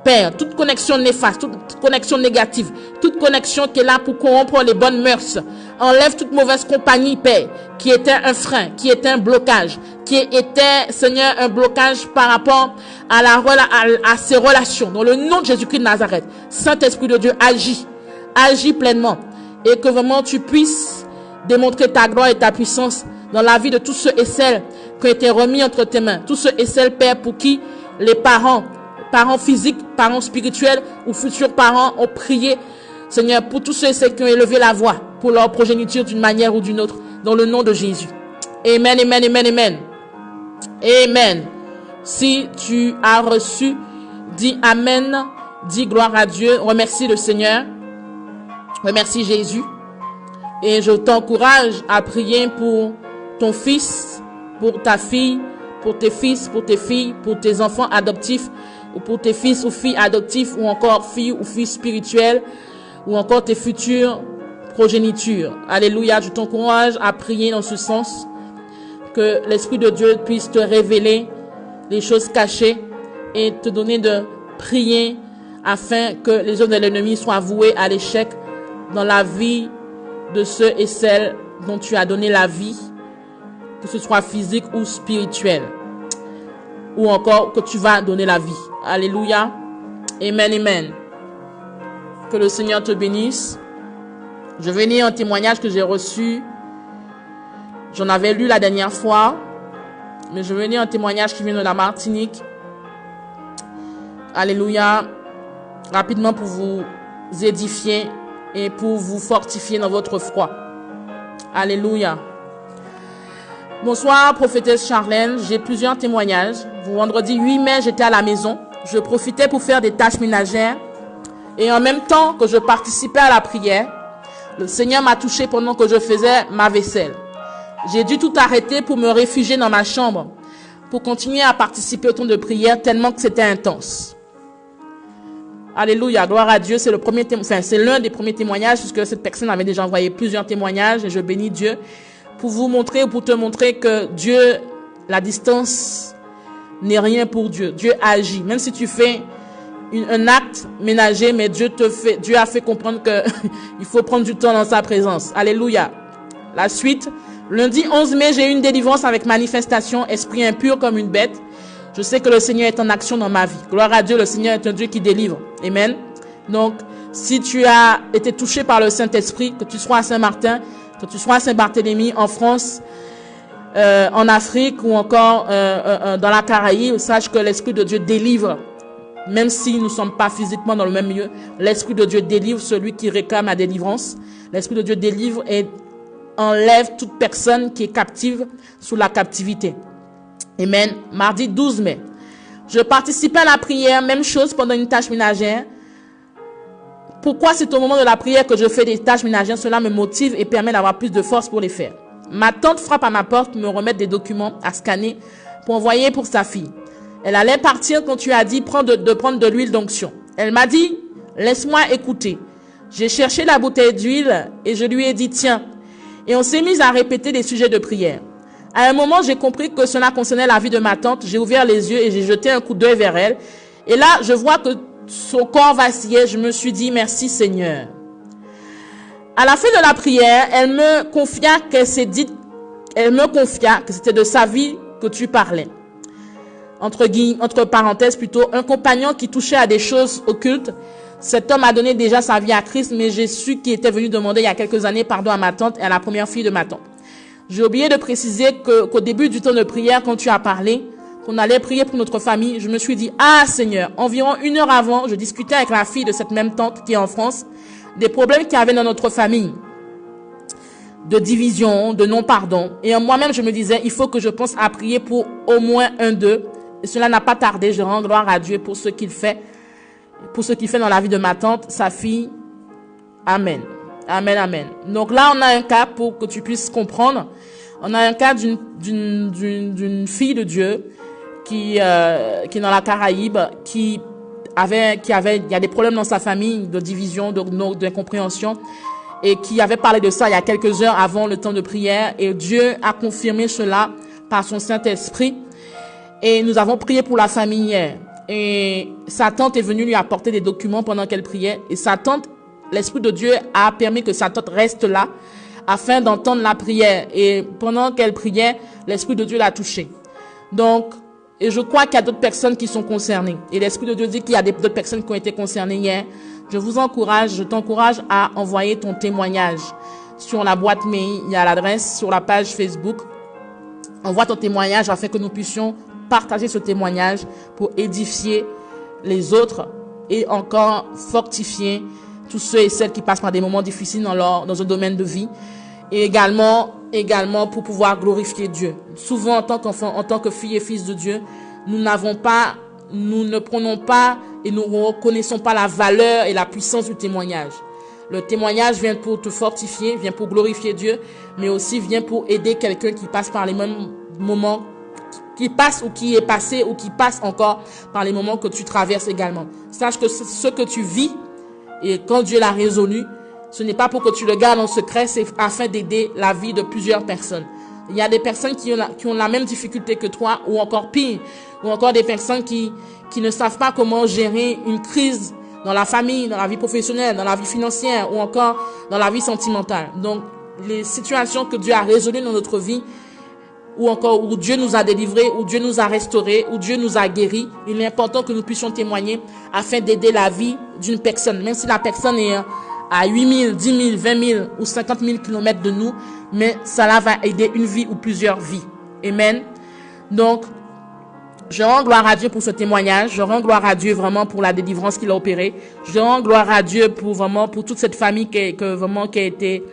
Père, toute connexion néfaste, toute connexion négative, toute connexion qui est là pour corrompre les bonnes mœurs. Enlève toute mauvaise compagnie, Père, qui était un frein, qui était un blocage, qui était, Seigneur, un blocage par rapport à ces relations. Dans le nom de Jésus-Christ de Nazareth, Saint-Esprit de Dieu, agis pleinement et que vraiment tu puisses démontrer ta gloire et ta puissance dans la vie de tous ceux et celles qui ont été remis entre tes mains. Tous ceux et celles, Père, pour qui les parents physiques, parents spirituels ou futurs parents ont prié, Seigneur, pour tous ceux et celles qui ont élevé la voix pour leur progéniture d'une manière ou d'une autre, dans le nom de Jésus. Amen, amen, amen, amen. Amen. Si tu as reçu, dis Amen, dis gloire à Dieu, remercie le Seigneur, remercie Jésus. Et je t'encourage à prier pour ton fils, pour ta fille, pour tes fils, pour tes filles, pour tes enfants adoptifs, ou pour tes fils ou filles adoptifs, ou encore filles ou fils spirituels, ou encore tes futures progénitures. Alléluia, je t'encourage à prier dans ce sens, que l'Esprit de Dieu puisse te révéler les choses cachées, et te donner de prier afin que les œuvres de l'ennemi soient vouées à l'échec dans la vie de ceux et celles dont tu as donné la vie, que ce soit physique ou spirituel, ou encore que tu vas donner la vie. Alléluia. Amen, amen. Que le Seigneur te bénisse. Je vais lire un témoignage que j'ai reçu. J'en avais lu la dernière fois, mais je vais lire un témoignage qui vient de la Martinique. Alléluia. Rapidement pour vous édifier et pour vous fortifier dans votre foi. Alléluia. Bonsoir, prophétesse Charlène. J'ai plusieurs témoignages. Vendredi 8 mai, j'étais à la maison. Je profitais pour faire des tâches ménagères. Et en même temps que je participais à la prière, le Seigneur m'a touché pendant que je faisais ma vaisselle. J'ai dû tout arrêter pour me réfugier dans ma chambre, pour continuer à participer au temps de prière tellement que c'était intense. Alléluia, gloire à Dieu. C'est c'est l'un des premiers témoignages, puisque cette personne avait déjà envoyé plusieurs témoignages, et je bénis Dieu pour vous montrer ou pour te montrer que Dieu, la distance n'est rien pour Dieu. Dieu agit. Même si tu fais un acte ménager, mais Dieu a fait comprendre que il faut prendre du temps dans sa présence. Alléluia. La suite. Lundi 11 mai, j'ai eu une délivrance avec manifestation, esprit impur comme une bête. Je sais que le Seigneur est en action dans ma vie. Gloire à Dieu, le Seigneur est un Dieu qui délivre. Amen. Donc, si tu as été touché par le Saint-Esprit, que tu sois à Saint-Martin, que tu sois à Saint-Barthélemy, en France, en Afrique ou encore dans la Caraïbe, sache que l'Esprit de Dieu délivre. Même si nous ne sommes pas physiquement dans le même lieu, l'Esprit de Dieu délivre celui qui réclame la délivrance. L'Esprit de Dieu délivre et enlève toute personne qui est captive sous la captivité. Amen. Mardi 12 mai. Je participais à la prière, même chose pendant une tâche ménagère. Pourquoi c'est au moment de la prière que je fais des tâches ménagères? Cela me motive et permet d'avoir plus de force pour les faire. Ma tante frappe à ma porte, me remettre des documents à scanner pour envoyer pour sa fille. Elle allait partir quand tu as dit de prendre de l'huile d'onction. Elle m'a dit, laisse-moi écouter. J'ai cherché la bouteille d'huile et je lui ai dit, tiens. Et on s'est mis à répéter des sujets de prière. À un moment, j'ai compris que cela concernait la vie de ma tante. J'ai ouvert les yeux et j'ai jeté un coup d'œil vers elle. Et là, je vois que son corps vacillait. Je me suis dit, merci Seigneur. À la fin de la prière, elle me confia que c'était de sa vie que tu parlais. Entre parenthèses plutôt, un compagnon qui touchait à des choses occultes. Cet homme a donné déjà sa vie à Christ, mais j'ai su qu'il était venu demander il y a quelques années pardon à ma tante et à la première fille de ma tante. J'ai oublié de préciser qu'au début du temps de prière, quand tu as parlé, qu'on allait prier pour notre famille, je me suis dit, ah Seigneur, environ 1 heure avant, je discutais avec la fille de cette même tante qui est en France, des problèmes qu'il y avait dans notre famille, de division, de non-pardon. Et moi-même, je me disais, il faut que je pense à prier pour au moins un d'eux. Et cela n'a pas tardé, je rends gloire à Dieu pour ce qu'il fait dans la vie de ma tante, sa fille. Amen. Amen, amen. Donc là, on a un cas pour que tu puisses comprendre. On a un cas d'une fille de Dieu qui est dans la Caraïbe, il y a des problèmes dans sa famille de division, d'incompréhension, et qui avait parlé de ça il y a quelques heures avant le temps de prière, et Dieu a confirmé cela par son Saint-Esprit. Et nous avons prié pour la famille hier. Et sa tante est venue lui apporter des documents pendant qu'elle priait. Et sa tante, l'Esprit de Dieu a permis que sa tante reste là afin d'entendre la prière. Et pendant qu'elle priait, l'Esprit de Dieu l'a touchée. Donc, et je crois qu'il y a d'autres personnes qui sont concernées. Et l'Esprit de Dieu dit qu'il y a d'autres personnes qui ont été concernées hier. Je t'encourage à envoyer ton témoignage sur la boîte mail. Il y a l'adresse sur la page Facebook. Envoie ton témoignage afin que nous puissions partager ce témoignage pour édifier les autres et encore fortifier tous ceux et celles qui passent par des moments difficiles dans un domaine de vie, et également pour pouvoir glorifier Dieu. Souvent, en tant qu'enfant, en tant que fille et fils de Dieu, nous ne prenons pas et nous ne reconnaissons pas la valeur et la puissance du témoignage. Le témoignage vient pour te fortifier, vient pour glorifier Dieu, mais aussi vient pour aider quelqu'un qui passe par les mêmes moments, qui passe ou qui est passé ou qui passe encore par les moments que tu traverses également. Sache que ce que tu vis, et quand Dieu l'a résolu, ce n'est pas pour que tu le gardes en secret, c'est afin d'aider la vie de plusieurs personnes. Il y a des personnes qui ont la même difficulté que toi, ou encore pire, ou encore des personnes qui ne savent pas comment gérer une crise dans la famille, dans la vie professionnelle, dans la vie financière, ou encore dans la vie sentimentale. Donc, les situations que Dieu a résolues dans notre vie, ou encore où Dieu nous a délivrés, où Dieu nous a restaurés, où Dieu nous a guéris, il est important que nous puissions témoigner afin d'aider la vie d'une personne, même si la personne est à 8 000, 10 000, 20 000 ou 50 000 kilomètres de nous, mais cela va aider une vie ou plusieurs vies. Amen. Donc, je rends gloire à Dieu pour ce témoignage. Je rends gloire à Dieu vraiment pour la délivrance qu'il a opérée. Je rends gloire à Dieu pour vraiment pour toute cette famille qui a été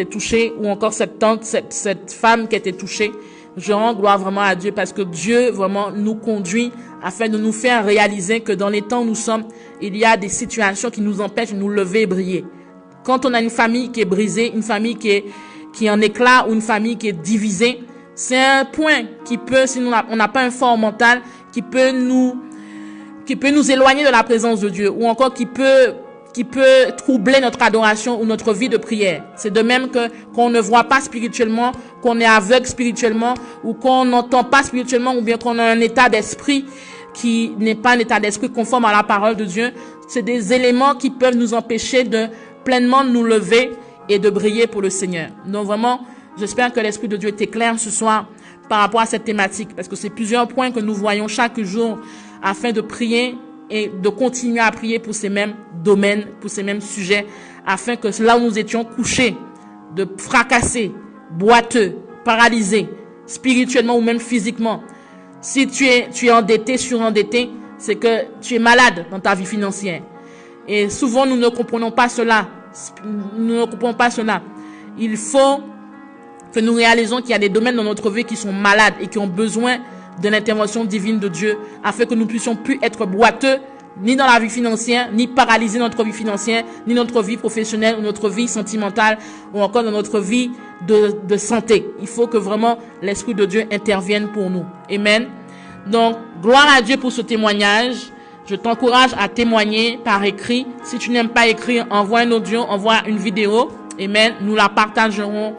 touchée, ou encore cette tante, cette femme qui a été touchée. Je rends gloire vraiment à Dieu parce que Dieu vraiment nous conduit afin de nous faire réaliser que dans les temps où nous sommes, il y a des situations qui nous empêchent de nous lever et briller. Quand on a une famille qui est brisée, une famille qui est en éclat, ou une famille qui est divisée, c'est un point qui peut, si on n'a pas un fort mental, qui peut nous éloigner de la présence de Dieu, ou encore qui peut troubler notre adoration ou notre vie de prière. C'est de même qu'on ne voit pas spirituellement, qu'on est aveugle spirituellement, ou qu'on n'entend pas spirituellement, ou bien qu'on a un état d'esprit qui n'est pas un état d'esprit conforme à la parole de Dieu. C'est des éléments qui peuvent nous empêcher de pleinement nous lever et de briller pour le Seigneur. Donc vraiment, j'espère que l'Esprit de Dieu t'éclaire ce soir par rapport à cette thématique, parce que c'est plusieurs points que nous voyons chaque jour afin de prier et de continuer à prier pour ces mêmes domaines, pour ces mêmes sujets, afin que là où nous étions couchés, de fracassés, boiteux, paralysés, spirituellement ou même physiquement, si tu es endetté, surendetté, c'est que tu es malade dans ta vie financière. Et souvent, nous ne comprenons pas cela. Il faut que nous réalisons qu'il y a des domaines dans notre vie qui sont malades et qui ont besoin de l'intervention divine de Dieu, afin que nous puissions plus être boiteux, ni dans la vie financière, ni paralyser notre vie financière, ni notre vie professionnelle, ou notre vie sentimentale, ou encore dans notre vie de santé. Il faut que vraiment l'Esprit de Dieu intervienne pour nous. Amen. Donc, gloire à Dieu pour ce témoignage. Je t'encourage à témoigner par écrit. Si tu n'aimes pas écrire, envoie un audio, envoie une vidéo. Amen. Nous la partagerons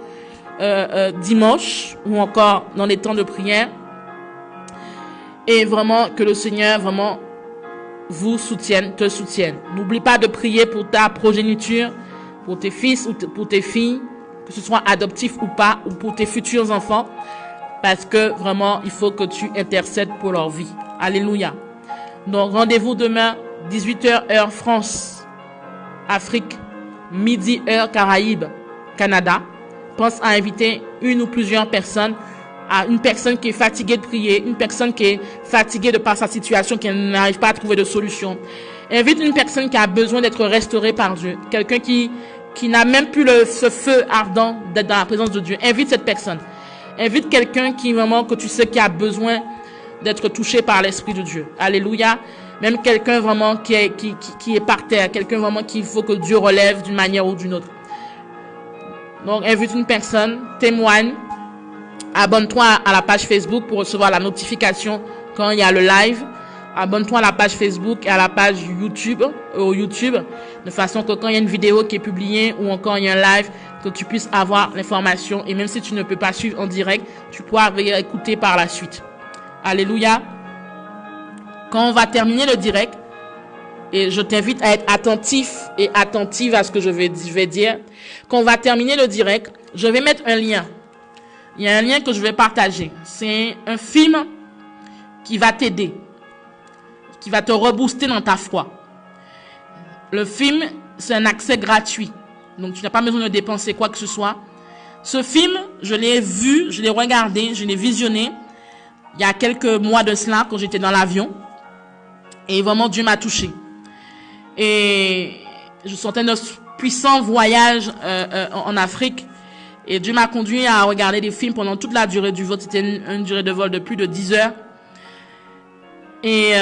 dimanche, ou encore dans les temps de prière. Et vraiment, que le Seigneur vraiment vous soutienne, te soutienne. N'oublie pas de prier pour ta progéniture, pour tes fils ou pour tes filles, que ce soit adoptif ou pas, ou pour tes futurs enfants, parce que vraiment, il faut que tu intercèdes pour leur vie. Alléluia. Donc, rendez-vous demain, 18h heure France, Afrique, midi heure Caraïbes, Canada. Pense à inviter une ou plusieurs personnes, à une personne qui est fatiguée de prier, une personne qui est fatiguée de par sa situation, qui n'arrive pas à trouver de solution. Invite une personne qui a besoin d'être restaurée par Dieu, quelqu'un qui n'a même plus ce feu ardent d'être dans la présence de Dieu. Invite cette personne. Invite quelqu'un qui vraiment, que tu sais, qui a besoin d'être touché par l'Esprit de Dieu. Alléluia. Même quelqu'un vraiment qui est par terre, quelqu'un vraiment qu'il faut que Dieu relève d'une manière ou d'une autre. Donc, invite une personne, témoigne. Abonne-toi à la page Facebook pour recevoir la notification quand il y a le live. Abonne-toi à la page Facebook et à la page YouTube, de façon que quand il y a une vidéo qui est publiée ou encore il y a un live, que tu puisses avoir l'information. Et même si tu ne peux pas suivre en direct, tu pourras écouter par la suite. Alléluia. Quand on va terminer le direct, et je t'invite à être attentif et attentive à ce que je vais dire. Quand on va terminer le direct, je vais mettre un lien. Il y a un lien que je vais partager. C'est un film qui va t'aider, qui va te rebooster dans ta foi. Le film, c'est un accès gratuit. Donc, tu n'as pas besoin de dépenser quoi que ce soit. Ce film, je l'ai vu, je l'ai regardé, je l'ai visionné il y a quelques mois de cela, quand j'étais dans l'avion. Et vraiment, Dieu m'a touché. Et je sentais un puissant voyage en Afrique. Et Dieu m'a conduit à regarder des films pendant toute la durée du vol. C'était une durée de vol de plus de 10 heures. Et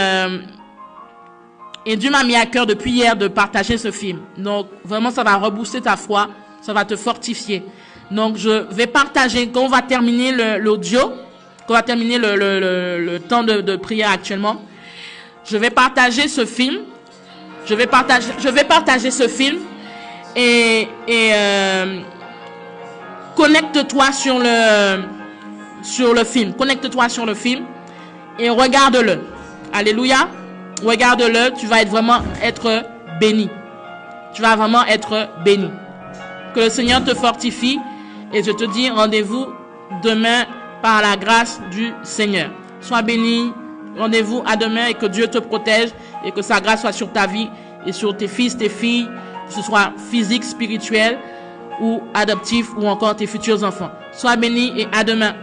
Dieu m'a mis à cœur depuis hier de partager ce film. Donc, vraiment, ça va rebooster ta foi. Ça va te fortifier. Donc, je vais partager, quand on va terminer l'audio, quand on va terminer le temps de prière actuellement, je vais partager ce film. Je vais partager ce film. Et connecte-toi sur le film. Connecte-toi sur le film et regarde-le. Alléluia. Regarde-le. Tu vas vraiment être béni. Tu vas vraiment être béni. Que le Seigneur te fortifie. Et je te dis rendez-vous demain par la grâce du Seigneur. Sois béni. Rendez-vous à demain et que Dieu te protège et que sa grâce soit sur ta vie et sur tes fils, tes filles, que ce soit physique, spirituel ou adoptif ou encore tes futurs enfants. Sois béni et à demain.